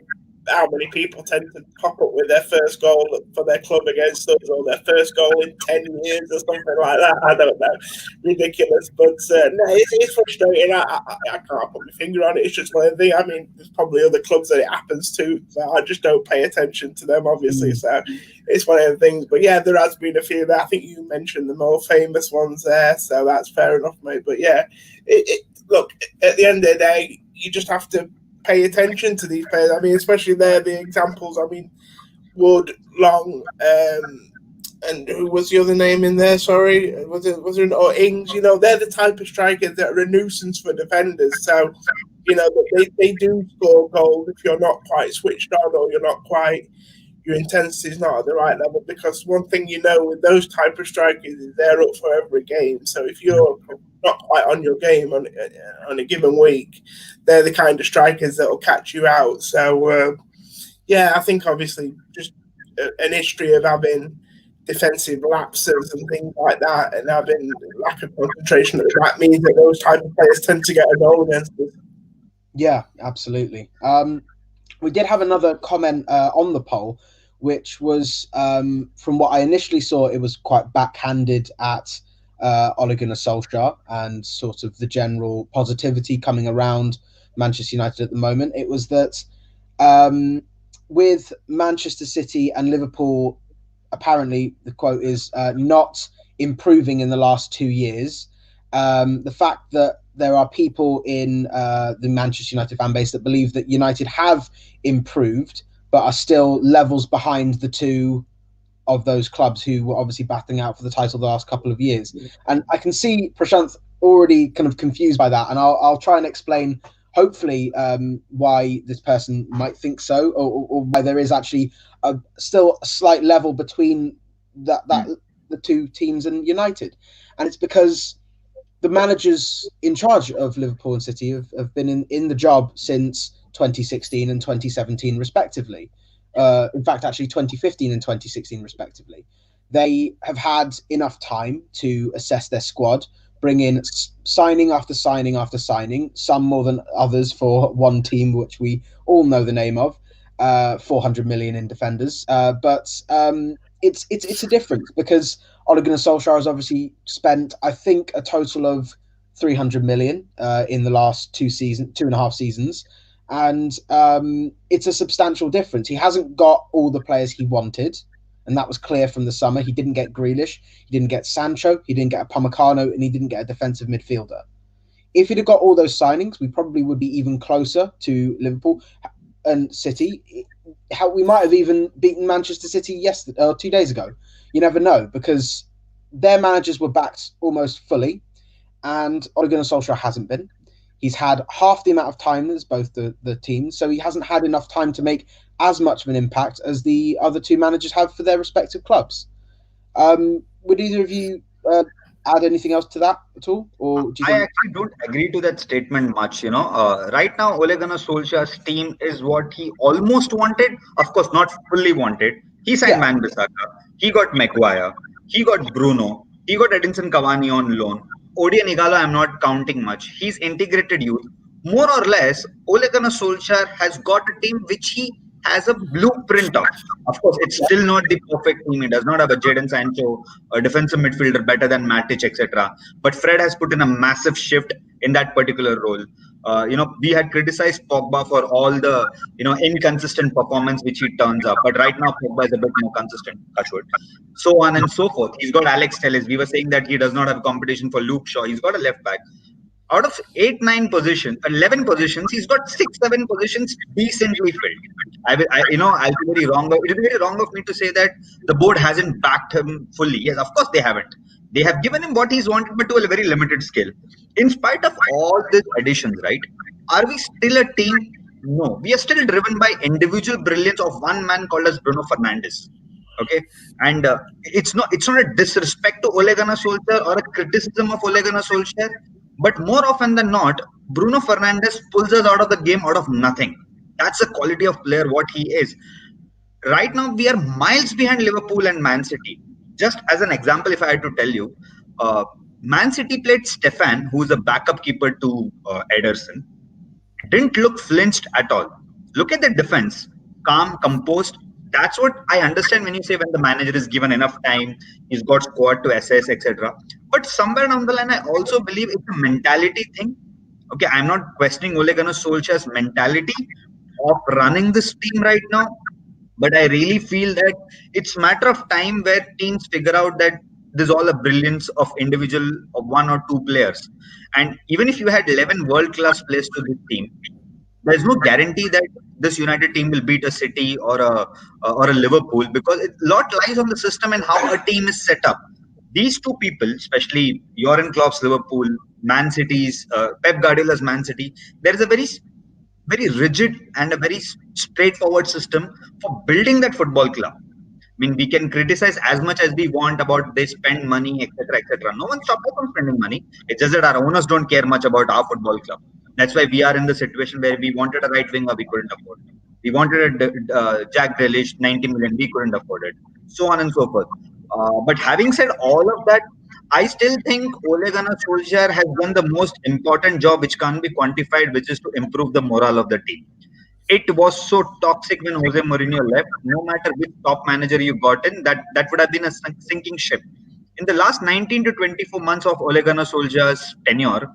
many people tend to pop up with their first goal for their club against us, or their first goal in 10 years or something like that. I don't know. Ridiculous. But no, it's frustrating. I can't put my finger on it. It's just one of the things. I mean, there's probably other clubs that it happens to, but I just don't pay attention to them, obviously. So it's one of the things. But yeah, there has been a few there. I think you mentioned the more famous ones there, so that's fair enough, mate. But yeah, look, at the end of the day, you just have to pay attention to these players. I mean, especially the examples. I mean, Wood, Long, and who was the other name in there? Sorry, was it Ings? You know, they're the type of strikers that are a nuisance for defenders. So, you know, they do score goals if you're not quite switched on or you're not quite, your intensity is not at the right level. Because one thing you know with those type of strikers is they're up for every game. So if you're not quite on your game on a given week, they're the kind of strikers that will catch you out. So, I think obviously just an history of having defensive lapses and things like that, and having lack of concentration at the back means that those type of players tend to get a goal against us. Yeah, absolutely. We did have another comment on the poll, which was from what I initially saw, it was quite backhanded at Ole Gunnar Solskjaer and sort of the general positivity coming around Manchester United at the moment. It was that with Manchester City and Liverpool, apparently the quote is not improving in the last 2 years, The fact that there are people in the Manchester United fan base that believe that United have improved, but are still levels behind the two of those clubs who were obviously battling out for the title the last couple of years. And I can see Prashant already kind of confused by that, and I'll try and explain, hopefully, why this person might think so, or why there is actually still a slight level between that the two teams and United. And it's because the managers in charge of Liverpool and City have been in the job since 2016 and 2017 respectively. In fact, actually 2015 and 2016 respectively. They have had enough time to assess their squad, bring in signing after signing after signing, some more than others for one team, which we all know the name of, 400 million in defenders. But it's a difference because Ole Gunnar Solskjaer has obviously spent, I think, a total of 300 million in the last 2.5 seasons. And it's a substantial difference. He hasn't got all the players he wanted, and that was clear from the summer. He didn't get Grealish, he didn't get Sancho, he didn't get a Upamecano, and he didn't get a defensive midfielder. If he'd have got all those signings, we probably would be even closer to Liverpool and City. How we might have even beaten Manchester City yesterday or 2 days ago. You never know, because their managers were backed almost fully, and Ole Gunnar Solskjaer hasn't been. He's had half the amount of time as both the teams, so he hasn't had enough time to make as much of an impact as the other two managers have for their respective clubs. Would either of you add anything else to that at all? Or do you I think... actually don't agree to that statement much. Right now, Ole Gunnar Solskjaer's team is what he almost wanted. Of course, not fully wanted. He signed Yeah. Wan-Bissaka. He got Maguire. He got Bruno. He got Edinson Cavani on loan. Odi and Igalo, I'm not counting much. He's integrated youth. More or less, Ole Gunnar Solskjaer has got a team which he has a blueprint of. Of course, it's still not the perfect team. He does not have a Jadon Sancho, a defensive midfielder better than Matic, etc. But Fred has put in a massive shift in that particular role. We had criticized Pogba for all the inconsistent performance which he turns up. But right now, Pogba is a bit more consistent, touchwood. So on and so forth. He's got Alex Telles. We were saying that he does not have competition for Luke Shaw. He's got a left back. Out of 8, 9 positions, 11 positions, he's got 6, 7 positions decently filled. I'll be very wrong. It will be very wrong of me to say that the board hasn't backed him fully. Yes, of course they haven't. They have given him what he's wanted, but to a very limited scale. In spite of all these additions, right? Are we still a team? No, we are still driven by individual brilliance of one man called as Bruno Fernandes. Okay, and it's not a disrespect to Ole Gunnar Solskjaer or a criticism of Ole Gunnar Solskjaer. But more often than not, Bruno Fernandes pulls us out of the game out of nothing. That's the quality of player what he is. Right now, we are miles behind Liverpool and Man City. Just as an example, if I had to tell you, Man City played Stefan, who is a backup keeper to Ederson. Didn't look flinched at all. Look at the defense. Calm, composed. That's what I understand when you say when the manager is given enough time, he's got squad to assess, etc. But somewhere down the line, I also believe it's a mentality thing. Okay, I'm not questioning Ole Gunnar Solskjaer's mentality of running this team right now, but I really feel that it's a matter of time where teams figure out that there's all a brilliance of individual of 1 or 2 players. And even if you had 11 world-class players to this team, there's no guarantee that this United team will beat a City or a Liverpool, because a lot lies on the system and how a team is set up. These two people, especially Jurgen Klopp's Liverpool, Man City's Pep Guardiola's Man City, there is a very very rigid and a very straightforward system for building that football club. I mean, we can criticize as much as we want about they spend money, etc., etc. No one stopped us from spending money. It's just that our owners don't care much about our football club. That's why we are in the situation where we wanted a right winger, we couldn't afford it. We wanted a Jack Grealish, 90 million, we couldn't afford it. So on and so forth. But having said all of that, I still think Ole Gunnar Solskjaer has done the most important job which can't be quantified, which is to improve the morale of the team. It was so toxic when Jose Mourinho left. No matter which top manager you got in, that would have been a sinking ship. In the last 19 to 24 months of Ole Gunnar Solskjaer's tenure,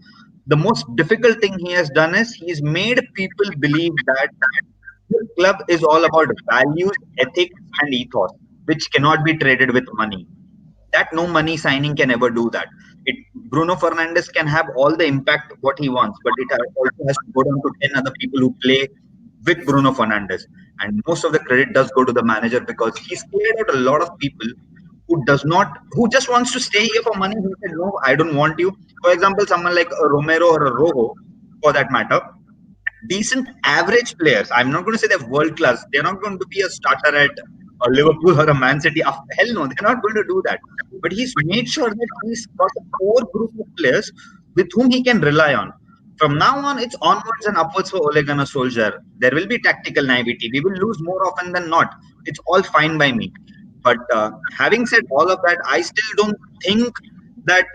the most difficult thing he has done is he's made people believe that this club is all about values, ethics, and ethos, which cannot be traded with money. That no money signing can ever do that. Bruno Fernandes can have all the impact what he wants, but it also has to go down to 10 other people who play with Bruno Fernandes. And most of the credit does go to the manager because he's cleared out a lot of people who just wants to stay here for money. He said, no, I don't want you. For example, someone like a Romero or a Rojo, for that matter, decent average players. I'm not going to say they're world class. They're not going to be a starter at a Liverpool or a Man City. Hell no, they're not going to do that. But he's made sure that he's got a core group of players with whom he can rely on. From now on, it's onwards and upwards for Ole Gunnar Solskjaer. There will be tactical naivety. We will lose more often than not. It's all fine by me. But having said all of that, I still don't think that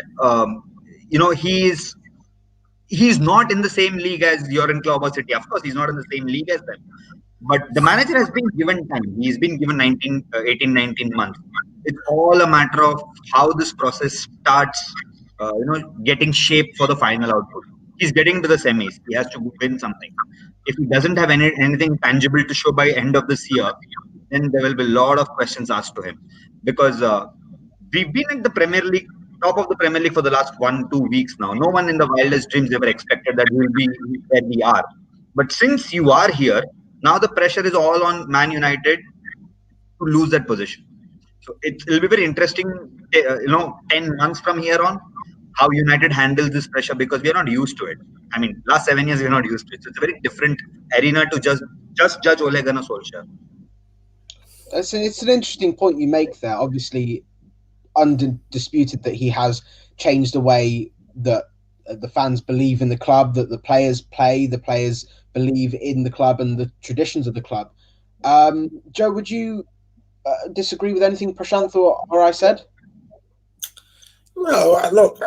he's not in the same league as Jurgen Klopp or City. Of course, he's not in the same league as them. But the manager has been given time. He's been given 18, 19 months. It's all a matter of how this process starts, getting shape for the final output. He's getting to the semis. He has to win something. If he doesn't have anything tangible to show by end of this year, then there will be a lot of questions asked to him. Because we've been at the Premier League, top of the Premier League for the last 1-2 weeks now. No one in the wildest dreams ever expected that we'll be where we are. But since you are here, now the pressure is all on Man United to lose that position. So it'll be very interesting, 10 months from here on, how United handles this pressure because we are not used to it. I mean, last 7 years we're not used to it. So it's a very different arena to just judge Ole Gunnar Solskjaer. It's an interesting point you make there. Obviously, undisputed that he has changed the way that the fans believe in the club, that the players play, the players believe in the club and the traditions of the club. Joe, would you disagree with anything Prashant or I said? No, look,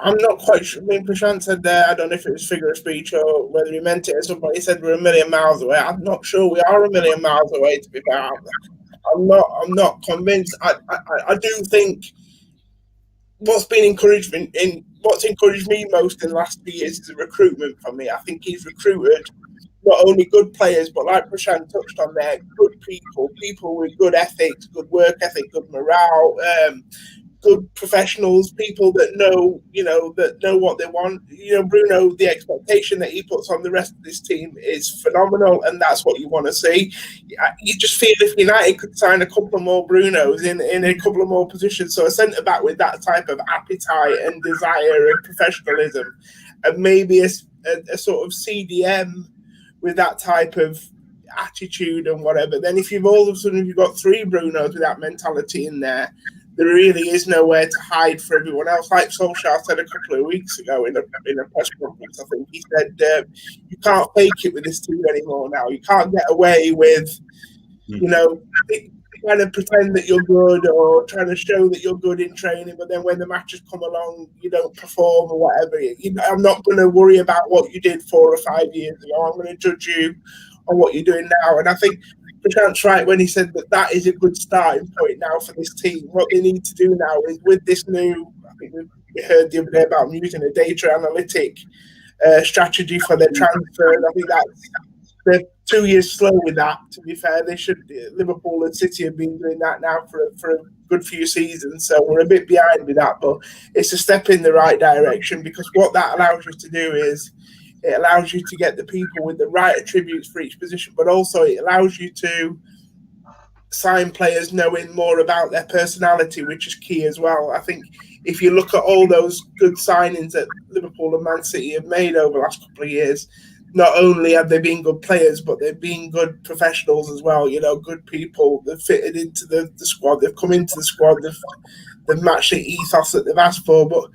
I'm not quite sure. I mean, Prashant said there, I don't know if it was figure of speech or whether he meant it or something. He said we're a million miles away. I'm not sure we are a million miles away, to be fair. I'm not convinced. I do think what's encouraged me most in the last 2 years is the recruitment for me. I think he's recruited not only good players, but like Prashant touched on there, good people with good ethics, good work ethic, good morale, good professionals, people that know what they want. Bruno, the expectation that he puts on the rest of this team is phenomenal, and that's what you want to see. You just feel if United could sign a couple of more Brunos in a couple of more positions, so a centre-back with that type of appetite and desire and professionalism, and maybe a sort of CDM with that type of attitude and whatever, then if all of a sudden you've got 3 Brunos with that mentality in there, there really is nowhere to hide for everyone else. Like Solskjaer said a couple of weeks ago in a press conference, I think he said, you can't fake it with this team anymore now. You can't get away with, trying to pretend that you're good or trying to show that you're good in training, but then when the matches come along, you don't perform or whatever. I'm not going to worry about what you did 4 or 5 years ago. I'm going to judge you on what you're doing now. And I think Prashant's right when he said that is a good starting point now for this team. What they need to do now is with this new, I think we heard the other day about them using a data analytic strategy for their transfer. And I think they're 2 years slow with that, to be fair. Liverpool and City have been doing that now for a good few seasons, so we're a bit behind with that, but it's a step in the right direction because what that allows you to do is it allows you to get the people with the right attributes for each position, but also it allows you to sign players knowing more about their personality, which is key as well. I think if you look at all those good signings that Liverpool and Man City have made over the last couple of years, not only have they been good players, but they've been good professionals as well. Good people. They've fitted into the squad. They've come into the squad. They've matched the ethos that they've asked for. But,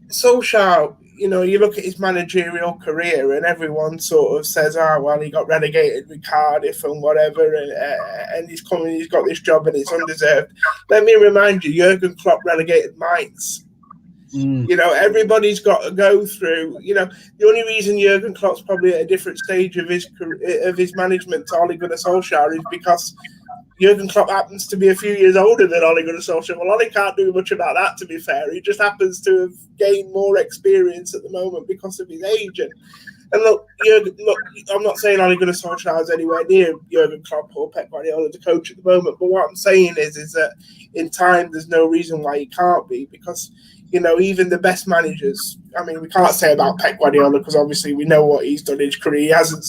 Solskjaer, you look at his managerial career and everyone sort of says, he got relegated with Cardiff and whatever, and he's got this job and it's undeserved. Let me remind you, Jurgen Klopp relegated Mainz. Everybody's got to go through. The only reason Jurgen Klopp's probably at a different stage of his management to Ole Gunnar Solskjaer is because Jurgen Klopp happens to be a few years older than Ole Gunnar Solskjaer. Well, Ole can't do much about that, to be fair. He just happens to have gained more experience at the moment because of his age. And look, I'm not saying Ole Gunnar Solskjaer is anywhere near Jurgen Klopp or Pep Guardiola, the coach at the moment. But what I'm saying is that in time, there's no reason why he can't be, because even the best managers. I mean, we can't say about Pep Guardiola because obviously we know what he's done in his career. He hasn't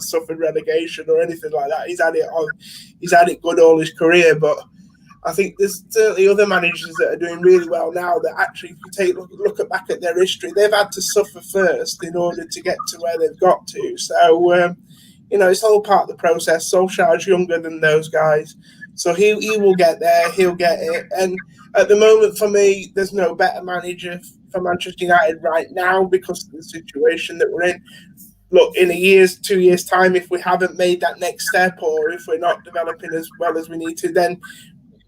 suffered relegation or anything like that. He's had it good all his career. But I think there's certainly other managers that are doing really well now that actually, if you take look back at their history, they've had to suffer first in order to get to where they've got to. So, it's all part of the process. Solskjaer's younger than those guys. So he will get there. He'll get it. And at the moment, for me, there's no better manager for Manchester United right now because of the situation that we're in. Look, in 2 years' time, if we haven't made that next step or if we're not developing as well as we need to, then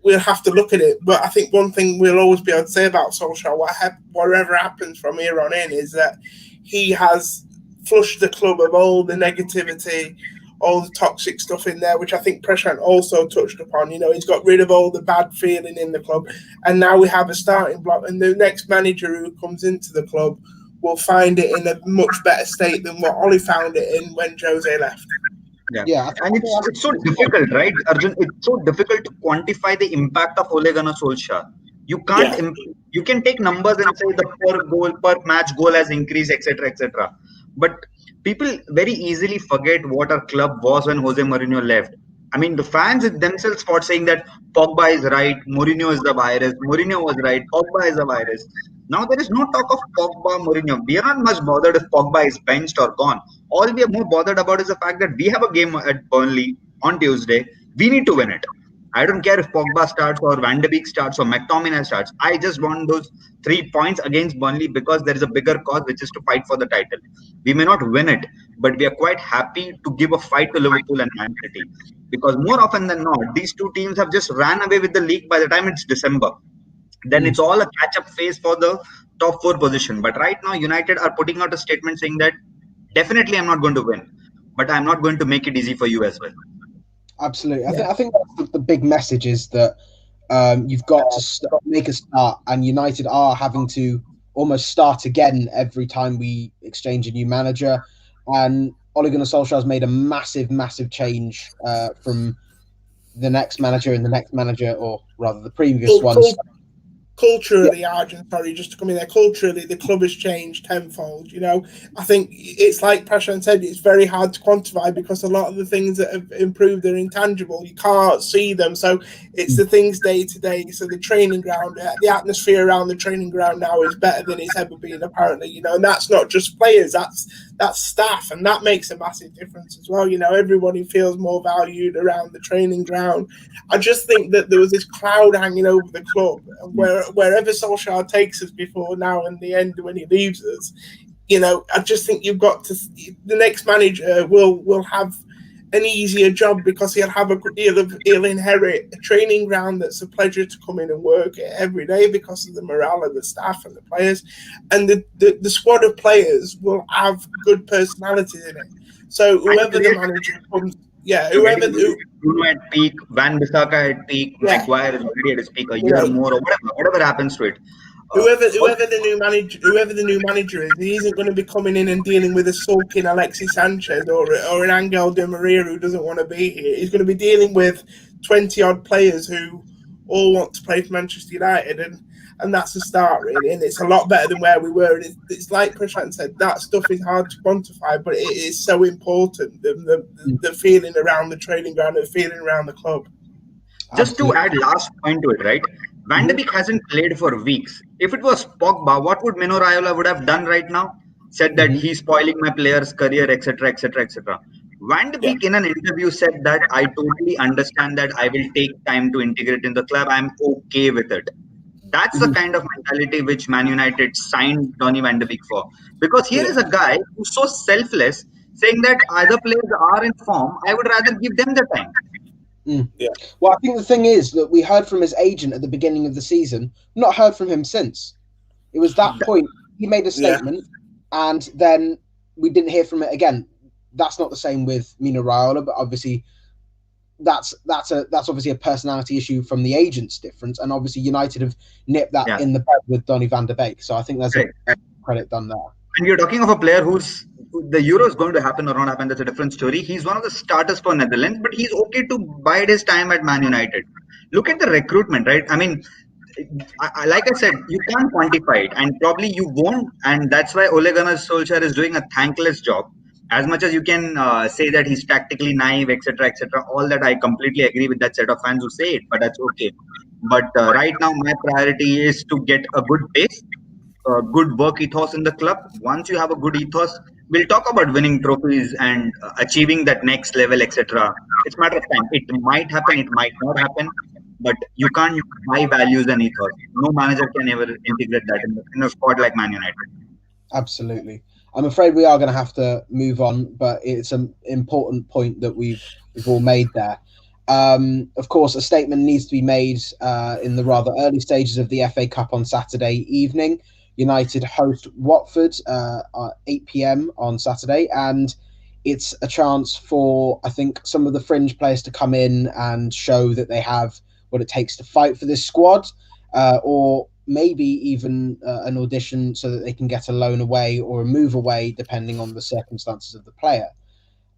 we'll have to look at it. But I think one thing we'll always be able to say about Solskjaer, whatever happens from here on in, is that he has flushed the club of all the negativity, all the toxic stuff in there, which I think Prashant also touched upon. He's got rid of all the bad feeling in the club. And now we have a starting block. And the next manager who comes into the club will find it in a much better state than what Oli found it in when Jose left. Yeah. And it's so difficult, right, Arjun? It's so difficult to quantify the impact of Ole Gunnar Solskjaer. You can't. You can take numbers and say the per match goal has increased, etc., etc. But people very easily forget what our club was when Jose Mourinho left. I mean, the fans themselves start saying that Pogba is right, Mourinho is the virus, Mourinho was right, Pogba is the virus. Now there is no talk of Pogba, Mourinho. We are not much bothered if Pogba is benched or gone. All we are more bothered about is the fact that we have a game at Burnley on Tuesday. We need to win it. I don't care if Pogba starts or Van de Beek starts or McTominay starts. I just want those 3 points against Burnley because there is a bigger cause, which is to fight for the title. We may not win it, but we are quite happy to give a fight to Liverpool and Man City. Because more often than not, these two teams have just ran away with the league by the time it's December. Then it's all a catch-up phase for the top 4 position. But right now, United are putting out a statement saying that definitely I'm not going to win, but I'm not going to make it easy for you as well. Absolutely. I think that's the big message is that you've got to make a start, and United are having to almost start again every time we exchange a new manager. And Ole Gunnar Solskjaer has made a massive, massive change from the next manager and the next manager, or rather the previous ones. Culturally, Arjun, sorry, just to come in there, culturally, the club has changed tenfold. I think it's like Prashant said, it's very hard to quantify because a lot of the things that have improved are intangible. You can't see them. So it's the things day to day. So the training ground, the atmosphere around the training ground now is better than it's ever been, apparently, and that's not just players, that's staff, and that makes a massive difference as well. Everybody feels more valued around the training ground. I just think that there was this cloud hanging over the club wherever Solskjaer takes us before now and the end when he leaves us. I just think you've got to. The next manager will have an easier job because he'll inherit a training ground that's a pleasure to come in and work it every day because of the morale of the staff and the players, and the squad of players will have good personalities in it. So whoever the manager comes, Bruno at peak, Van Bissaka at peak, Maguire is already at his peak, a year more or whatever happens to it. Whoever the new manager is, he isn't going to be coming in and dealing with a sulking Alexis Sanchez or an Angel Di Maria who doesn't want to be here. He's going to be dealing with 20-odd players who all want to play for Manchester United, and that's a start, really. And it's a lot better than where we were. And it's like Prashant said, that stuff is hard to quantify, but it is so important, the feeling around the training ground, the feeling around the club. Just to add last point to it, right? Van de Beek hasn't played for weeks. If it was Pogba, what would Mino Raiola would have done right now? Said that he's spoiling my player's career, etc., etc., etc. Van de Beek in an interview said that I totally understand that I will take time to integrate in the club. I'm okay with it. That's the kind of mentality which Man United signed Donny Van de Beek for. Because here is a guy who's so selfless, saying that other players are in form. I would rather give them the time. Well, I think the thing is that we heard from his agent at the beginning of the season, not heard from him since. It was that point he made a statement, and then we didn't hear from it again. That's not the same with Mino Raiola, but obviously that's obviously a personality issue from the agent's difference, and obviously United have nipped that in the bud with Donny van de Beek. So I think there's a credit done there. And you're talking of a player who's the Euro is going to happen or not happen. That's a different story. He's one of the starters for Netherlands, but he's okay to bide his time at Man United. Look at the recruitment, right? I mean, like I said, you can't quantify it, and probably you won't, and that's why Ole Gunnar Solskjaer is doing a thankless job. As much as you can say that he's tactically naive, etc., etc., all that I completely agree with that set of fans who say it, but that's okay. But right now, my priority is to get a good pace, a good work ethos in the club. Once you have a good ethos, we'll talk about winning trophies and achieving that next level, etc. It's a matter of time. It might happen, it might not happen, but you can't buy values and ethos. No manager can ever integrate that in a squad like Man United. Absolutely. I'm afraid we are going to have to move on, but it's an important point that we've all made there. Of course, a statement needs to be made in the rather early stages of the FA Cup on Saturday evening. United host Watford at 8 p.m. on Saturday, and it's a chance for, I think, some of the fringe players to come in and show that they have what it takes to fight for this squad, or maybe even an audition so that they can get a loan away or a move away, depending on the circumstances of the player.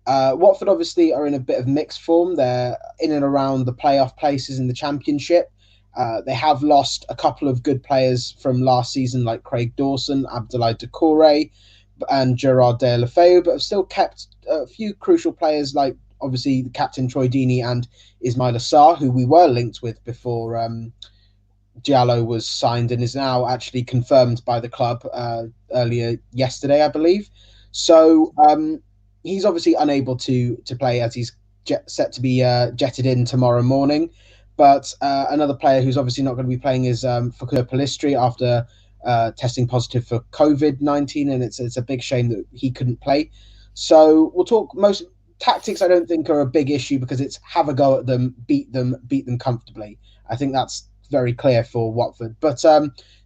Watford obviously are in a bit of mixed form. They're in and around the playoff places in the Championship. They have lost a couple of good players from last season, like Craig Dawson, Abdoulaye Doucouré, and Gerard Deulofeu, but have still kept a few crucial players, like obviously the captain Troy Deeney and Ismail Assar, who we were linked with before Diallo was signed and is now actually confirmed by the club earlier yesterday, I believe. So he's obviously unable to play, as he's set to be jetted in tomorrow morning. But another player who's obviously not going to be playing is Facundo Pellistri after testing positive for COVID-19, and it's a big shame that he couldn't play. So we'll talk most tactics. I don't think are a big issue because it's have a go at them, beat them comfortably. I think that's very clear for Watford. But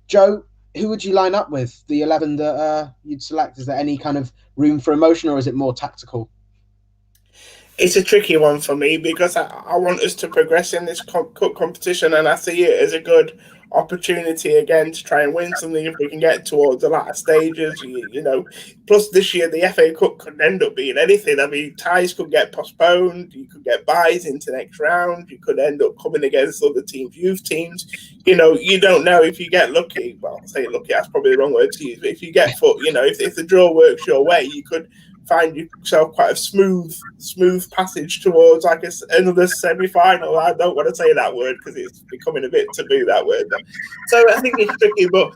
Joe, who would you line up with? The 11 that you'd select? Is there any kind of room for emotion, or is it more tactical? It's a tricky one for me because I want us to progress in this cup competition, and I see it as a good opportunity again to try and win something if we can get towards the latter stages. You know, plus this year the FA Cup could end up being anything. I mean, ties could get postponed. You could get buys into next round. You could end up coming against other teams, youth teams. You know, you don't know if you get lucky. Well, I'll say lucky, that's probably the wrong word to use. But if you get if the draw works your way, you could find yourself quite a smooth passage towards like another semi-final. I don't want to say that word because it's becoming a bit taboo, that word. So I think it's tricky, but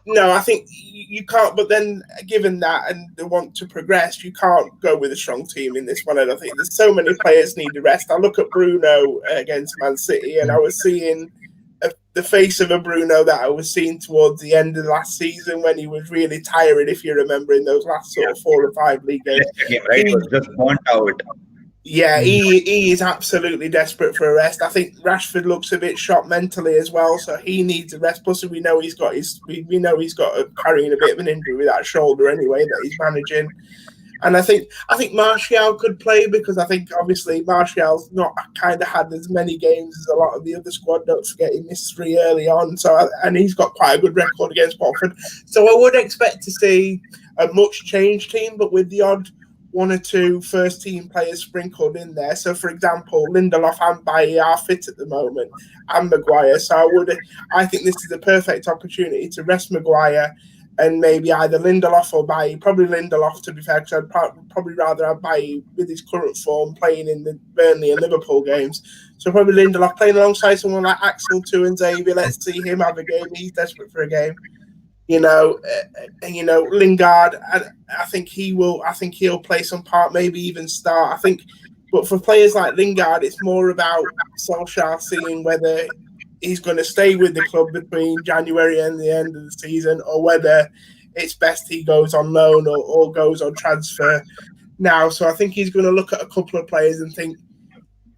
no, I think you can't. But then, given that and the want to progress, you can't go with a strong team in this one. And I think there's so many players need a rest. I look at Bruno against Man City, and I was seeing the face of a Bruno that I was seeing towards the end of last season when he was really tired, if you remember, in those last sort of 4 or 5 league games. Right, he was just burnt out. Yeah, he is absolutely desperate for a rest. I think Rashford looks a bit shot mentally as well, so he needs a rest. Plus, we know he's got carrying a bit of an injury with that shoulder anyway that he's managing. And I think Martial could play because I think obviously Martial's not kind of had as many games as a lot of the other squad. Don't forget he missed 3 early on, and he's got quite a good record against Watford. So I would expect to see a much changed team, but with the odd 1 or 2 first team players sprinkled in there. So for example, Lindelof and Bailly are fit at the moment, and Maguire. So I think this is a perfect opportunity to rest Maguire and maybe either Lindelof or Bailly. Probably Lindelof, to be fair, because I'd probably rather have Bailly with his current form playing in the Burnley and Liverpool games. So probably Lindelof playing alongside someone like Axel Tuanzebe. Let's see him have a game. He's desperate for a game. Lingard. I think he will. I think he'll play some part, maybe even start. I think, but for players like Lingard, it's more about Solskjaer seeing whether he's going to stay with the club between January and the end of the season, or whether it's best he goes on loan or goes on transfer now. So I think he's going to look at a couple of players and think,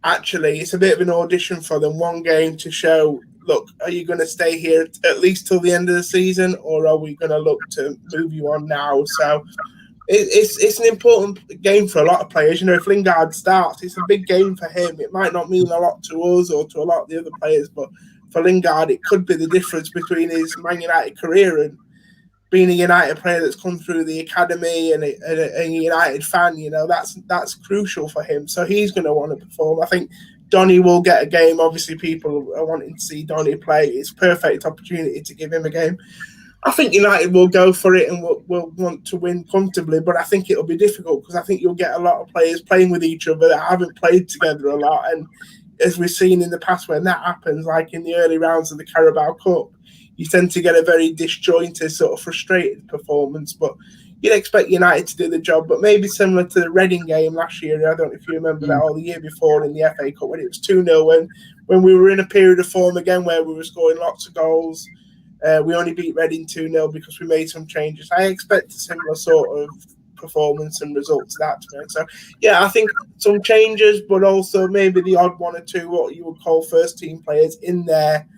actually, it's a bit of an audition for them. 1 game to show, look, are you going to stay here at least till the end of the season, or are we going to look to move you on now? So it's an important game for a lot of players. If Lingard starts, it's a big game for him. It might not mean a lot to us or to a lot of the other players, but for Lingard, it could be the difference between his Man United career and being a United player that's come through the academy and a United fan. That's crucial for him. So he's going to want to perform. I think Donny will get a game. Obviously, people are wanting to see Donny play. It's a perfect opportunity to give him a game. I think United will go for it and will want to win comfortably, but I think it'll be difficult because I think you'll get a lot of players playing with each other that haven't played together a lot. And as we've seen in the past, when that happens, like in the early rounds of the Carabao Cup, you tend to get a very disjointed, sort of frustrated performance. But you'd expect United to do the job, but maybe similar to the Reading game last year. I don't know if you remember that, or the year before in the FA Cup when it was 2-0, when we were in a period of form again where we were scoring lots of goals. We only beat Reading 2-0 because we made some changes. I expect a similar sort of performance and result to that. So, yeah, I think some changes, but also maybe the odd one or two, what you would call first-team players in there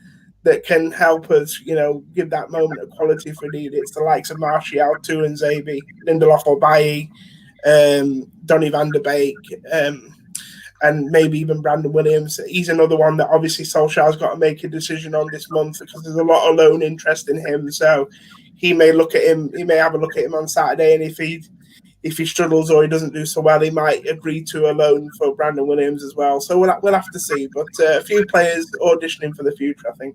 that can help us, give that moment of quality if we need it. It's the likes of Martial, Tuanzebe, Lindelof Obaye, Donny van der Beek, and maybe even Brandon Williams. He's another one that obviously Solskjaer's got to make a decision on this month because there's a lot of loan interest in him. So he may have a look at him on Saturday, and if he struggles or he doesn't do so well, he might agree to a loan for Brandon Williams as well. So we'll have to see. But a few players auditioning for the future, I think.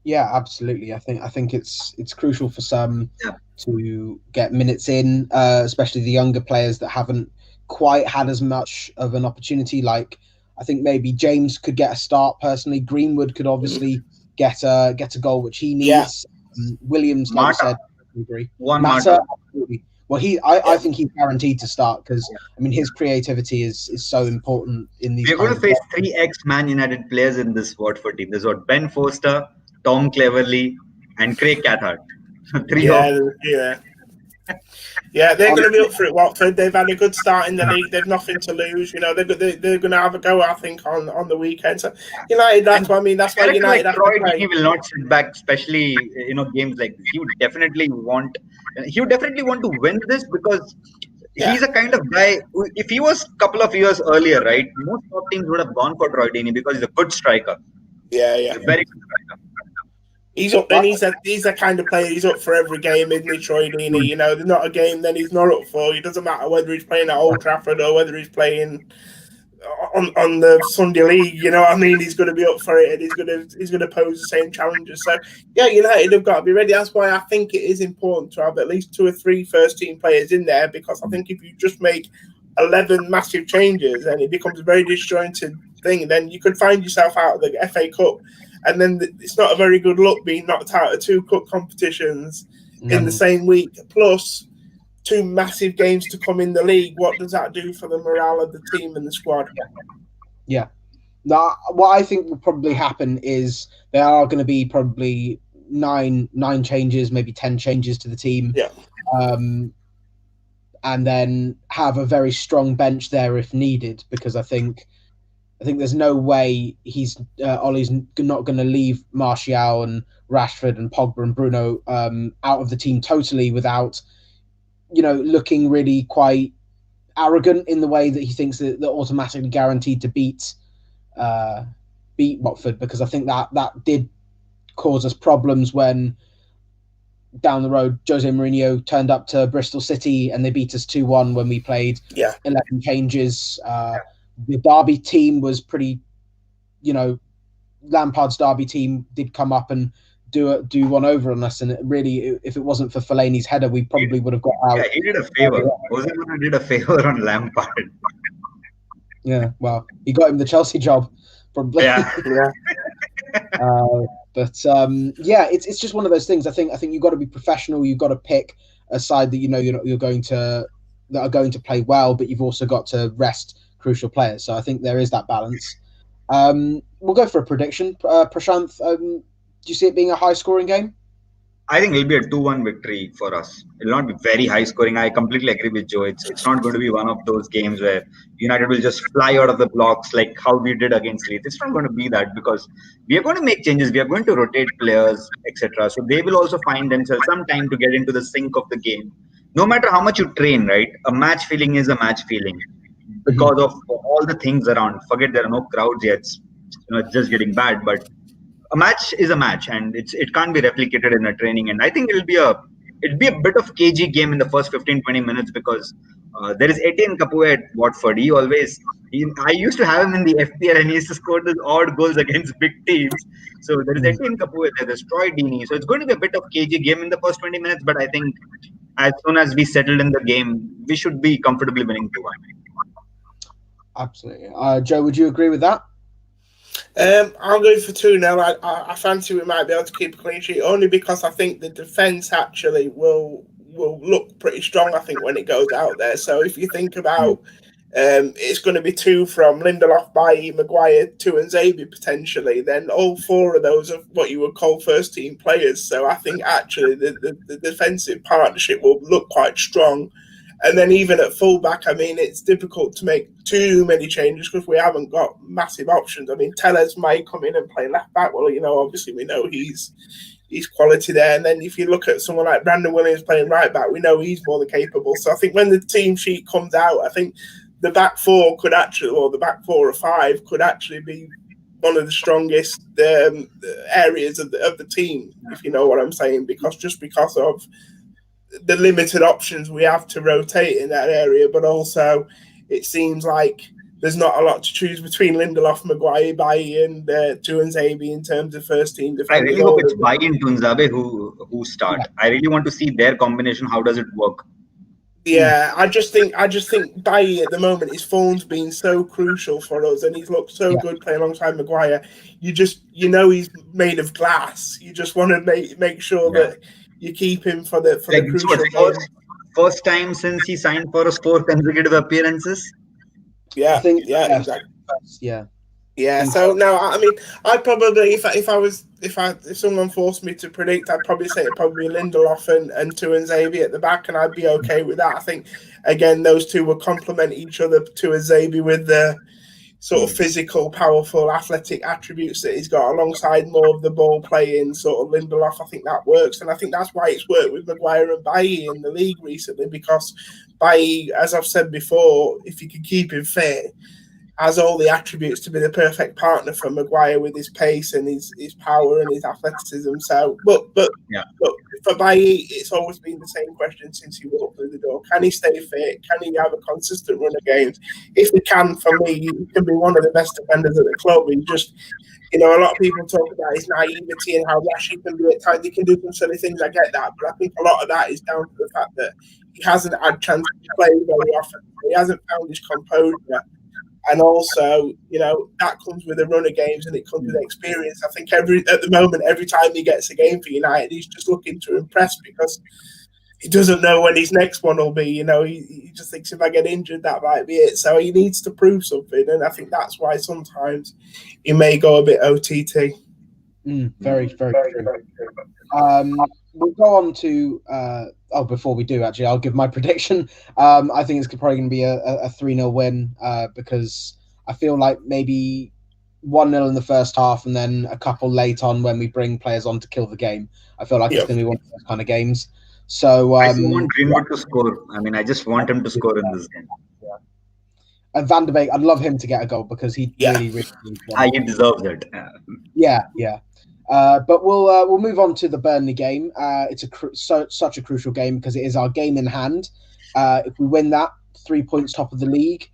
Yeah, absolutely. I think it's crucial for some to get minutes in, especially the younger players that haven't quite had as much of an opportunity. Like I think maybe James could get a start personally. Greenwood could obviously get a goal which he needs. Williams, like Mata. you said, I agree. Mata. Absolutely. Well, I think he's guaranteed to start because his creativity is so important in these. We're going to face 3 ex-Man United players in this Watford team. There's what Ben Foster, Tom Cleverley, and Craig Cathcart. Yeah, they're going to be up for it, Watford. They've had a good start in the league. They've nothing to lose. They're going to have a go, I think, on the weekend. So United, that's what I mean. That's why United have to play. He will not sit back, especially games like this. He would definitely want to win this because he's a kind of guy. If he was a couple of years earlier, right, most top teams would have gone for Troy Deeney because he's a good striker. Yeah. He's a very good striker. He's up, and he's that kind of player. He's up for every game, isn't he, Troy Deeney? There's not a game then he's not up for. It doesn't matter whether he's playing at Old Trafford or whether he's playing on the Sunday League. He's going to be up for it, and he's going to pose the same challenges. So yeah, United have got to be ready. That's why I think it is important to have at least 2 or 3 first-team players in there, because I think if you just make 11 massive changes and it becomes a very disjointed thing, then you could find yourself out of the FA Cup. And then it's not a very good look being knocked out of 2 cup competitions in the same week, plus 2 massive games to come in the league. What does that do for the morale of the team and the squad? Yeah. Now, what I think will probably happen is there are going to be probably 9 changes, maybe 10 changes to the team. Yeah. And then have a very strong bench there if needed, because I think there's no way Ollie's not going to leave Martial and Rashford and Pogba and Bruno out of the team totally without, looking really quite arrogant in the way that he thinks that they're automatically guaranteed to beat Watford, because I think that did cause us problems when down the road Jose Mourinho turned up to Bristol City and they beat us 2-1 when we played 11 changes. The Derby team was pretty, Lampard's Derby team did come up and do one over on us, and if it wasn't for Fellaini's header, we probably would have got out. Yeah, he did a favor. Jose Mourinho did a favor on Lampard. Yeah, well, he got him the Chelsea job, probably. Yeah. It's just one of those things. I think you've got to be professional. You've got to pick a side that you're going to that are going to play well, but you've also got to rest crucial players. So I think there is that balance. We'll go for a prediction. Prashanth, do you see it being a high-scoring game? I think it'll be a 2-1 victory for us. It'll not be very high-scoring. I completely agree with Joe. It's not going to be one of those games where United will just fly out of the blocks like how we did against Leeds. It's not going to be that, because we are going to make changes. We are going to rotate players, etc. So they will also find themselves some time to get into the sync of the game. No matter how much you train, right? A match feeling is a match feeling. Because of all the things around. Forget there are no crowds yet. It's just getting bad. But a match is a match, and it can't be replicated in a training. And I think it'll be a it'd be a bit of KG game in the first 15-20 minutes because there is Etienne Capoue at Watford. I used to have him in the FPL and he used to score those odd goals against big teams. So there is Etienne Capoue, there's Troy Deeney. So it's going to be a bit of KG game in the first 20 minutes, but I think as soon as we settled in the game, we should be comfortably winning 2-1. Absolutely. Joe, would you agree with that? I'll go for 2-0. I fancy we might be able to keep a clean sheet only because I think the defence actually will look pretty strong, I think, when it goes out there. So if you think about it's going to be 2 from Lindelof, Bailly, Maguire, Tuanzebe potentially, then all 4 of those are what you would call first team players. So I think actually the defensive partnership will look quite strong. And then even at fullback, I mean, it's difficult to make too many changes because we haven't got massive options. I mean, Tellez might come in and play left back. Well, obviously we know he's quality there. And then if you look at someone like Brandon Williams playing right back, we know he's more than capable. So I think when the team sheet comes out, I think the back 4 could actually, or the back 4 or 5 could actually be one of the strongest areas of the team, if you know what I'm saying, because of the limited options we have to rotate in that area, but also it seems like there's not a lot to choose between Lindelof, Maguire, Bailly, and Tuanzebe in terms of first team defenders. I really hope it's Bailly and Tuanzebe who start. I really want to see their combination. How does it work? Yeah, I just think Bailly at the moment, his form's been so crucial for us, and he's looked so good playing alongside Maguire. He's made of glass. You just want to make sure that you keep him for the crucial first time since he signed for his 4 consecutive appearances. Yeah, exactly. Yeah. So now, I mean, I'd probably if someone forced me to predict, I'd probably say it'd probably be Lindelof and Tuanzebe at the back, and I'd be okay with that. I think again those two will complement each other. Tuanzebe with the sort of physical, powerful, athletic attributes that he's got alongside more of the ball playing sort of Lindelof. I think that works. And I think that's why it's worked with Maguire and Bailly in the league recently, because Bailly, as I've said before, if you can keep him fit, has all the attributes to be the perfect partner for Maguire with his pace and his power and his athleticism. So, but for Bailly, it's always been the same question since he walked through the door. Can he stay fit? Can he have a consistent run of games? If he can, for me, he can be one of the best defenders at the club. He just, a lot of people talk about his naivety and how rash he can be at times. He can do some silly things. I get that, but I think a lot of that is down to the fact that he hasn't had chance to play very often. He hasn't found his composure. And also, that comes with a run of games and it comes with experience. I think at the moment, every time he gets a game for United, he's just looking to impress because he doesn't know when his next one will be. He just thinks if I get injured, that might be it. So he needs to prove something. And I think that's why sometimes he may go a bit OTT. Very, very true. We'll go on to before we do, actually, I'll give my prediction. I think it's probably going to be a 3-0 win because I feel like maybe 1-0 in the first half and then a couple late on when we bring players on to kill the game. I feel like it's going to be one of those kind of games. So I just want Greenwood to score. I mean, I just want him to score in this game. Yeah. And Van de Beek, I'd love him to get a goal because he really needs one. He deserves it. Yeah. But we'll move on to the Burnley game. It's such a crucial game because it is our game in hand. If we win that, 3 points top of the league,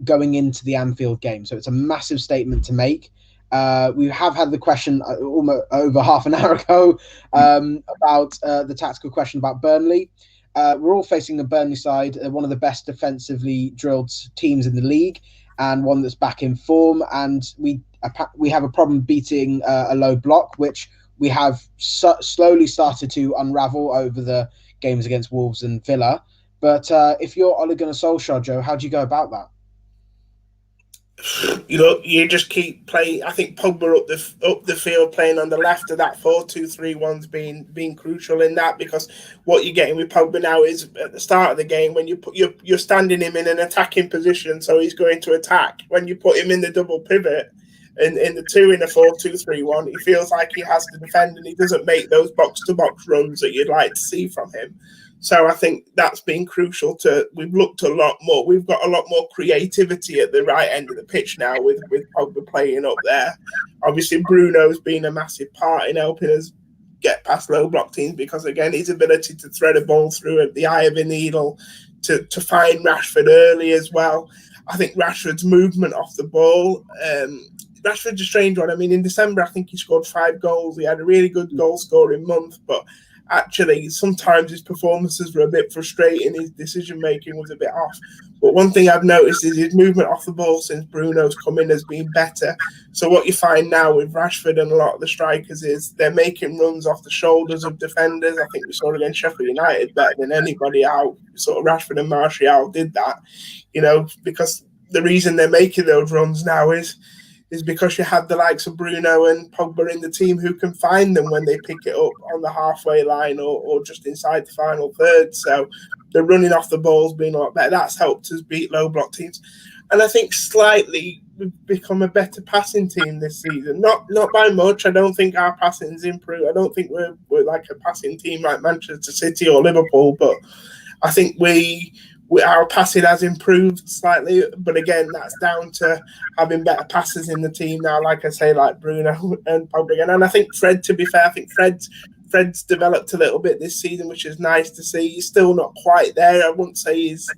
going into the Anfield game. So it's a massive statement to make. We have had the question almost over half an hour ago about the tactical question about Burnley. We're all facing the Burnley side, one of the best defensively drilled teams in the league, and one that's back in form. And we have a problem beating a low block, which we have slowly started to unravel over the games against Wolves and Villa. But if you're Ole Gunnar Solskjaer, Joe, how do you go about that? You just keep playing. I think Pogba up the field playing on the left of that 4-2-3-1's been crucial in that, because what you're getting with Pogba now is at the start of the game when you're standing him in an attacking position, so he's going to attack. When you put him in the double pivot in the 2 in a 4-2-3-1, he feels like he has to defend and he doesn't make those box to box runs that you'd like to see from him. So I think that's been crucial we've looked a lot more. We've got a lot more creativity at the right end of the pitch now with Pogba playing up there. Obviously, Bruno's been a massive part in helping us get past low block teams because, again, his ability to thread a ball through the eye of a needle, to find Rashford early as well. I think Rashford's movement off the ball, Rashford's a strange one. I mean, in December, I think he scored 5 goals. He had a really good goal-scoring month, but actually, sometimes his performances were a bit frustrating. His decision-making was a bit off. But one thing I've noticed is his movement off the ball since Bruno's come in has been better. So what you find now with Rashford and a lot of the strikers is they're making runs off the shoulders of defenders. I think we saw against Sheffield United better than anybody out. Sort of Rashford and Martial did that, because the reason they're making those runs now is because you have the likes of Bruno and Pogba in the team who can find them when they pick it up on the halfway line or just inside the final third. So the running off the ball's been a lot better. That's helped us beat low block teams. And I think slightly we've become a better passing team this season. Not by much. I don't think our passing's improved. I don't think we're like a passing team like Manchester City or Liverpool, but I think our passing has improved slightly, but again, that's down to having better passers in the team now, like I say, like Bruno and Pogba again. And I think Fred, to be fair, Fred's developed a little bit this season, which is nice to see. He's still not quite there. I wouldn't say he's,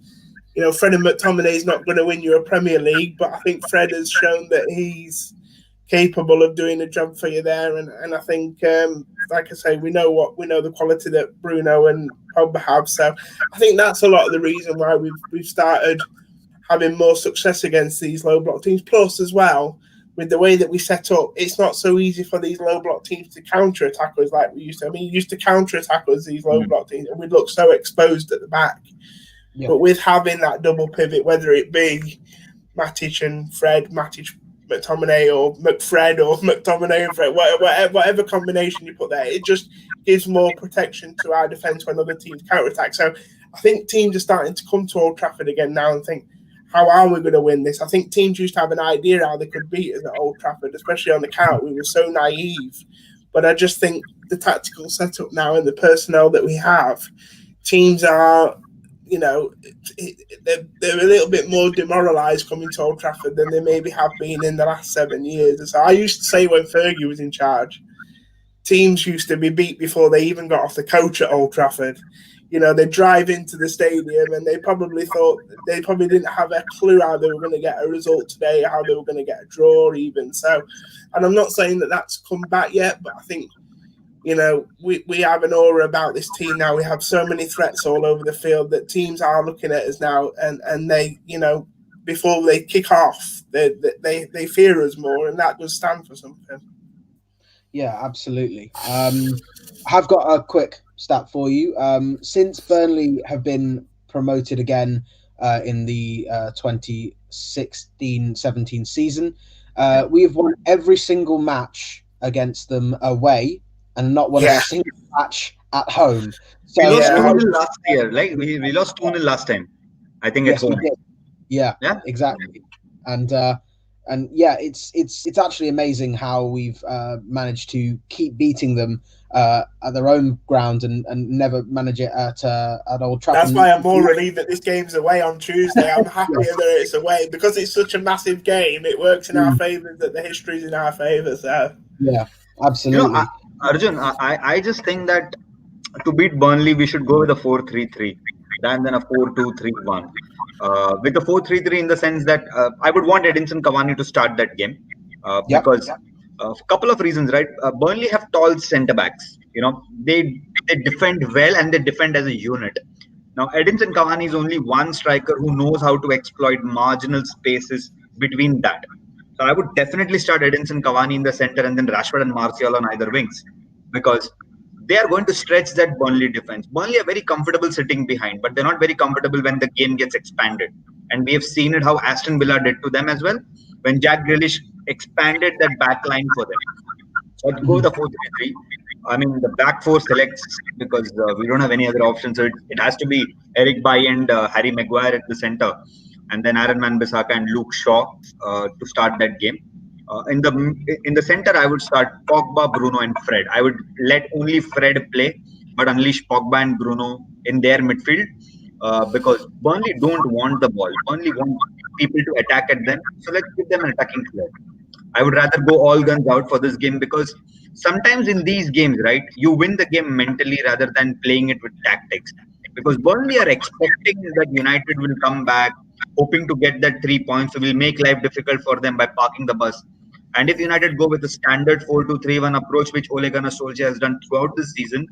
Fred and McTominay's not going to win you a Premier League, but I think Fred has shown that he's capable of doing a job for you there. And I think, like I say, we know the quality that Bruno and Pogba have. So I think that's a lot of the reason why we've started having more success against these low block teams. Plus, as well, with the way that we set up, it's not so easy for these low block teams to counter attack us like we used to. I mean, you used to counter attack us, these low block teams, and we'd look so exposed at the back. Yeah. But with having that double pivot, whether it be Matic and Fred, Matic, McTominay, or McFred, or McTominay and Fred, whatever combination you put there, it just gives more protection to our defence when other teams counter-attack. So I think teams are starting to come to Old Trafford again now and think, how are we going to win this? I think teams used to have an idea how they could beat us at Old Trafford, especially on the count. We were so naive. But I just think the tactical setup now and the personnel that we have, teams are, they're a little bit more demoralised coming to Old Trafford than they maybe have been in the last 7 years. And so I used to say when Fergie was in charge, teams used to be beat before they even got off the coach at Old Trafford. They drive into the stadium and they probably didn't have a clue how they were going to get a result today, how they were going to get a draw even. So, and I'm not saying that that's come back yet, but I think, we have an aura about this team now. We have so many threats all over the field that teams are looking at us now, and they, before they kick off, they fear us more, and that does stand for something. Yeah, absolutely. I've got a quick stat for you. Since Burnley have been promoted again in the 2016-17 season, we have won every single match against them away, and not won a single match at home. So we lost 2-0 last year. Like we lost 2-0 last time. I think at home. Yeah, exactly. And it's actually amazing how we've managed to keep beating them at their own ground and never manage it at Old Trafford. That's why I'm more relieved that this game's away on Tuesday. I'm happier that it's away because it's such a massive game. It works in our favour, that the history's in our favour. So yeah, absolutely. Arjun, I just think that to beat Burnley, we should go with a 4-3-3 rather than a 4-2-3-1. With the 4-3-3 in the sense that I would want Edinson Cavani to start that game because a couple of reasons, right? Burnley have tall centre backs. They defend well and they defend as a unit. Now, Edinson Cavani is only one striker who knows how to exploit marginal spaces between that. So I would definitely start Edinson Cavani in the center and then Rashford and Martial on either wings because they are going to stretch that Burnley defense. Burnley are very comfortable sitting behind, but they're not very comfortable when the game gets expanded. And we have seen it how Aston Villa did to them as well when Jack Grealish expanded that back line for them. So I'd go with the 4-3-3. I mean, the back four selects because we don't have any other options. So it has to be Eric Bailly and Harry Maguire at the center. And then Aaron Wan-Bissaka and Luke Shaw to start that game. In the center, I would start Pogba, Bruno, and Fred. I would let only Fred play, but unleash Pogba and Bruno in their midfield because Burnley don't want the ball. Burnley want people to attack at them. So let's give them an attacking flair. I would rather go all guns out for this game, because sometimes in these games, right, you win the game mentally rather than playing it with tactics. Because Burnley are expecting that United will come back, hoping to get that 3 points, so will make life difficult for them by parking the bus. And if United go with a standard 4-2-3-1 approach, which Ole Gunnar Solskjaer has done throughout this season,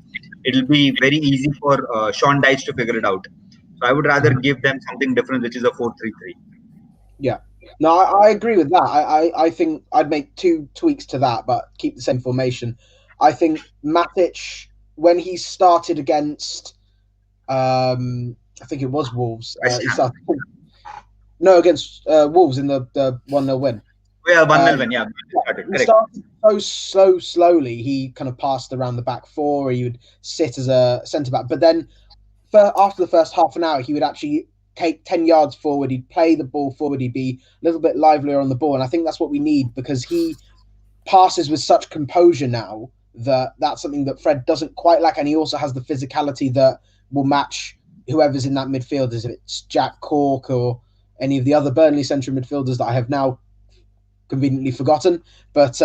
it'll be very easy for Sean Dyche to figure it out. So I would rather give them something different, which is a 4-3-3. Yeah. No, I agree with that. I think I'd make 2 tweaks to that, but keep the same formation. I think Matic, when he started against, I think it was Wolves. He started, no, against Wolves in the 1-0 win. Yeah, 1-0 win, yeah. He started so slowly. He kind of passed around the back four, or he would sit as a centre-back. But then after the first half an hour, he would actually take 10 yards forward. He'd play the ball forward. He'd be a little bit livelier on the ball. And I think that's what we need, because he passes with such composure now that that's something that Fred doesn't quite lack. And he also has the physicality that will match whoever's in that midfield, if it's Jack Cork or any of the other Burnley central midfielders that I have now conveniently forgotten. But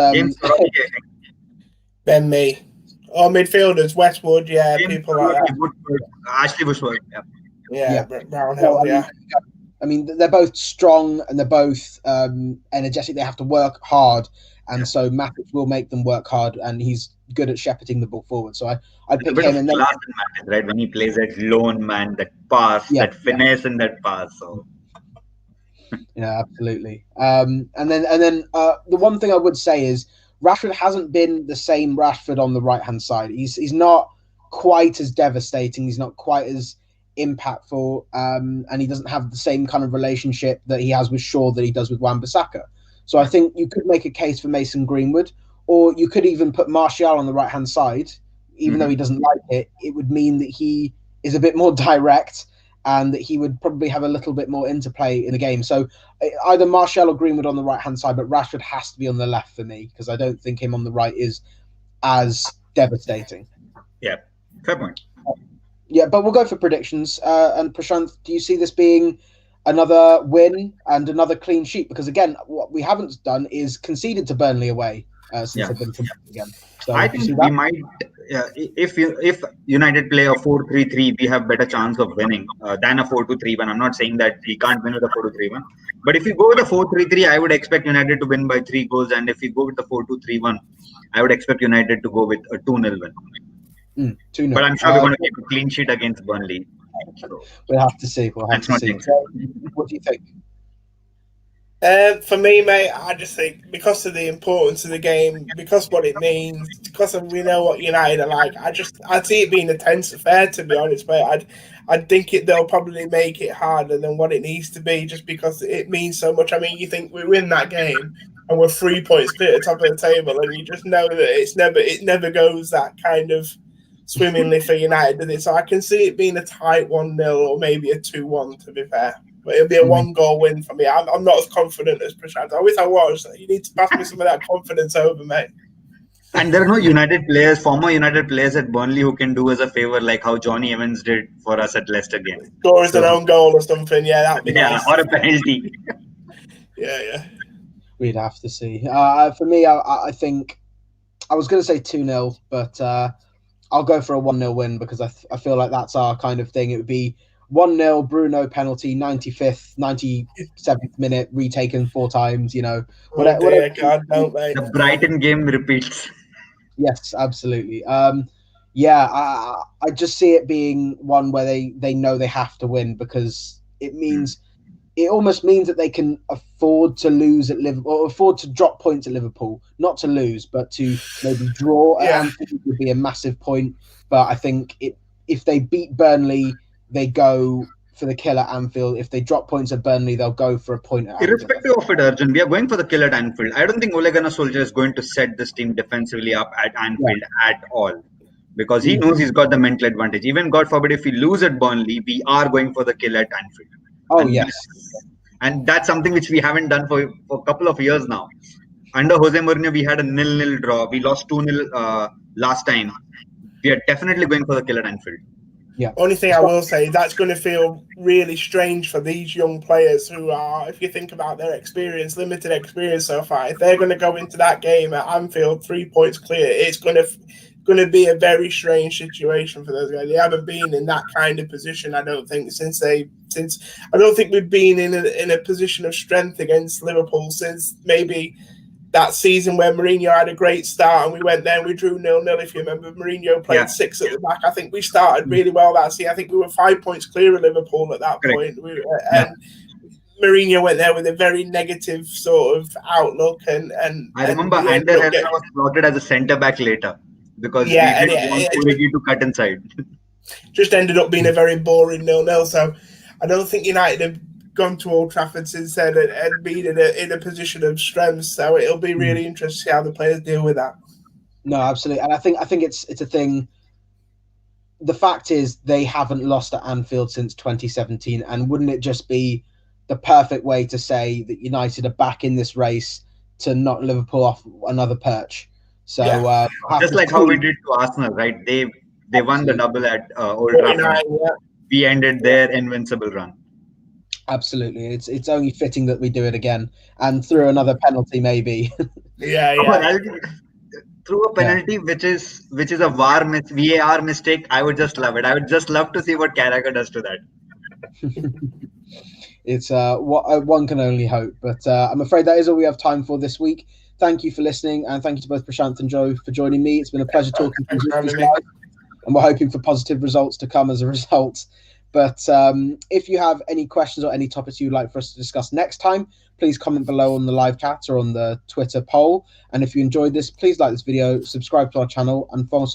Ben Mee. Or midfielders, Westwood, yeah, James people like that. Woodward, Ashley Bushwood, yeah. Yeah. Brownhill, yeah. I mean, they're both strong and they're both energetic. They have to work hard. And so Matic will make them work hard, and he's good at shepherding the ball forward. So I pick him. And then, class in Matic, right? When he plays that lone man, that pass, that finesse in that pass. So. Yeah, absolutely. And then the one thing I would say is Rashford hasn't been the same Rashford on the right-hand side. He's not quite as devastating. He's not quite as impactful, and he doesn't have the same kind of relationship that he has with Shaw that he does with Wan-Bissaka. So I think you could make a case for Mason Greenwood, or you could even put Martial on the right-hand side. Even though he doesn't like it, it would mean that he is a bit more direct and that he would probably have a little bit more interplay in the game. So either Martial or Greenwood on the right-hand side, but Rashford has to be on the left for me, because I don't think him on the right is as devastating. Yeah, fair point. Yeah, but we'll go for predictions. And Prashant, do you see this being another win and another clean sheet? Because again, what we haven't done is conceded to Burnley away since they've been promoted again. So I think we might, if United play a 4-3-3, we have better chance of winning than a 4-2-3-1. I'm not saying that we can't win with a 4-2-3-1, but if we go with a 4-3-3, I would expect United to win by 3 goals, and if we go with the 4-2-3-1, I would expect United to go with a 2-0 win. 2-0. But I'm sure we're going to keep a clean sheet against Burnley. So. We'll have to see. What do you think? For me, mate, I just think because of the importance of the game, because what it means, because we know what United are like, I see it being a tense affair, to be honest, mate. I think they'll probably make it harder than what it needs to be, just because it means so much. I mean, you think we win that game and we're 3 points clear at the top of the table, and you just know that it never goes that kind of swimmingly for United, does it? So I can see it being a tight 1-0 or maybe a 2-1, to be fair. But it'll be a 1-goal win for me. I'm not as confident as Prashant. I wish I was. You need to pass me some of that confidence over, mate. And there are no former United players at Burnley who can do us a favour like how Johnny Evans did for us at Leicester game. Scores an own goal or something. Yeah, that'd be nice. Or a penalty. Yeah. We'd have to see. For me, I think I was going to say 2-0, but I'll go for a 1-0 win, because I feel like that's our kind of thing. It would be 1-0, Bruno penalty, 95th, 97th minute, retaken 4 times, whatever. God, don't, mate. The Brighton game repeats. Yes, absolutely. I just see it being one where they know they have to win, because it almost means that they can afford to lose at Liverpool, or afford to drop points at Liverpool, not to lose, but to maybe draw. Anfield would be a massive point. But I think if they beat Burnley, they go for the kill at Anfield. If they drop points at Burnley, they'll go for a point at Anfield. Irrespective of it, Arjun, we are going for the kill at Anfield. I don't think Ole Gunnar Solskjaer is going to set this team defensively up at Anfield at all, because he knows he's got the mental advantage. Even, God forbid, if we lose at Burnley, we are going for the kill at Anfield. Oh, yes. And that's something which we haven't done for a couple of years now. Under Jose Mourinho, we had a 0-0 draw. We lost 2-0 last time. We are definitely going for the kill at Anfield. Yeah. Only thing I will say, that's going to feel really strange for these young players who are, if you think about their experience, limited experience so far, if they're going to go into that game at Anfield 3 points clear, it's going to be a very strange situation for those guys. They haven't been in that kind of position, I don't think, since I don't think we've been in a position of strength against Liverpool since maybe that season where Mourinho had a great start and we went there and we drew 0-0. If you remember, Mourinho played 6 at the back. I think we started really well that season. I think we were 5 points clear of Liverpool at that point. And Mourinho went there with a very negative sort of outlook. And I remember Ander Herrera was slotted as a centre back later because we didn't want Origi to cut inside. Just ended up being a very boring 0-0. So I don't think United have gone to Old Trafford since then and been in a position of strength. So it'll be really interesting to see how the players deal with that. No, absolutely. And I think it's a thing. The fact is they haven't lost at Anfield since 2017. And wouldn't it just be the perfect way to say that United are back in this race to knock Liverpool off another perch? So just like how we did to Arsenal, right? They won the double at Old Trafford. We ended their invincible run. Absolutely, it's only fitting that we do it again and through another penalty, maybe. Through a penalty, which is a VAR mistake. I would just love it. I would just love to see what Carragher does to that. It's what one can only hope, but I'm afraid that is all we have time for this week. Thank you for listening, and thank you to both Prashant and Joe for joining me. It's been a pleasure talking to you, and we're hoping for positive results to come as a result. But if you have any questions or any topics you'd like for us to discuss next time, please comment below on the live chat or on the Twitter poll. And if you enjoyed this, please like this video, subscribe to our channel, and follow us on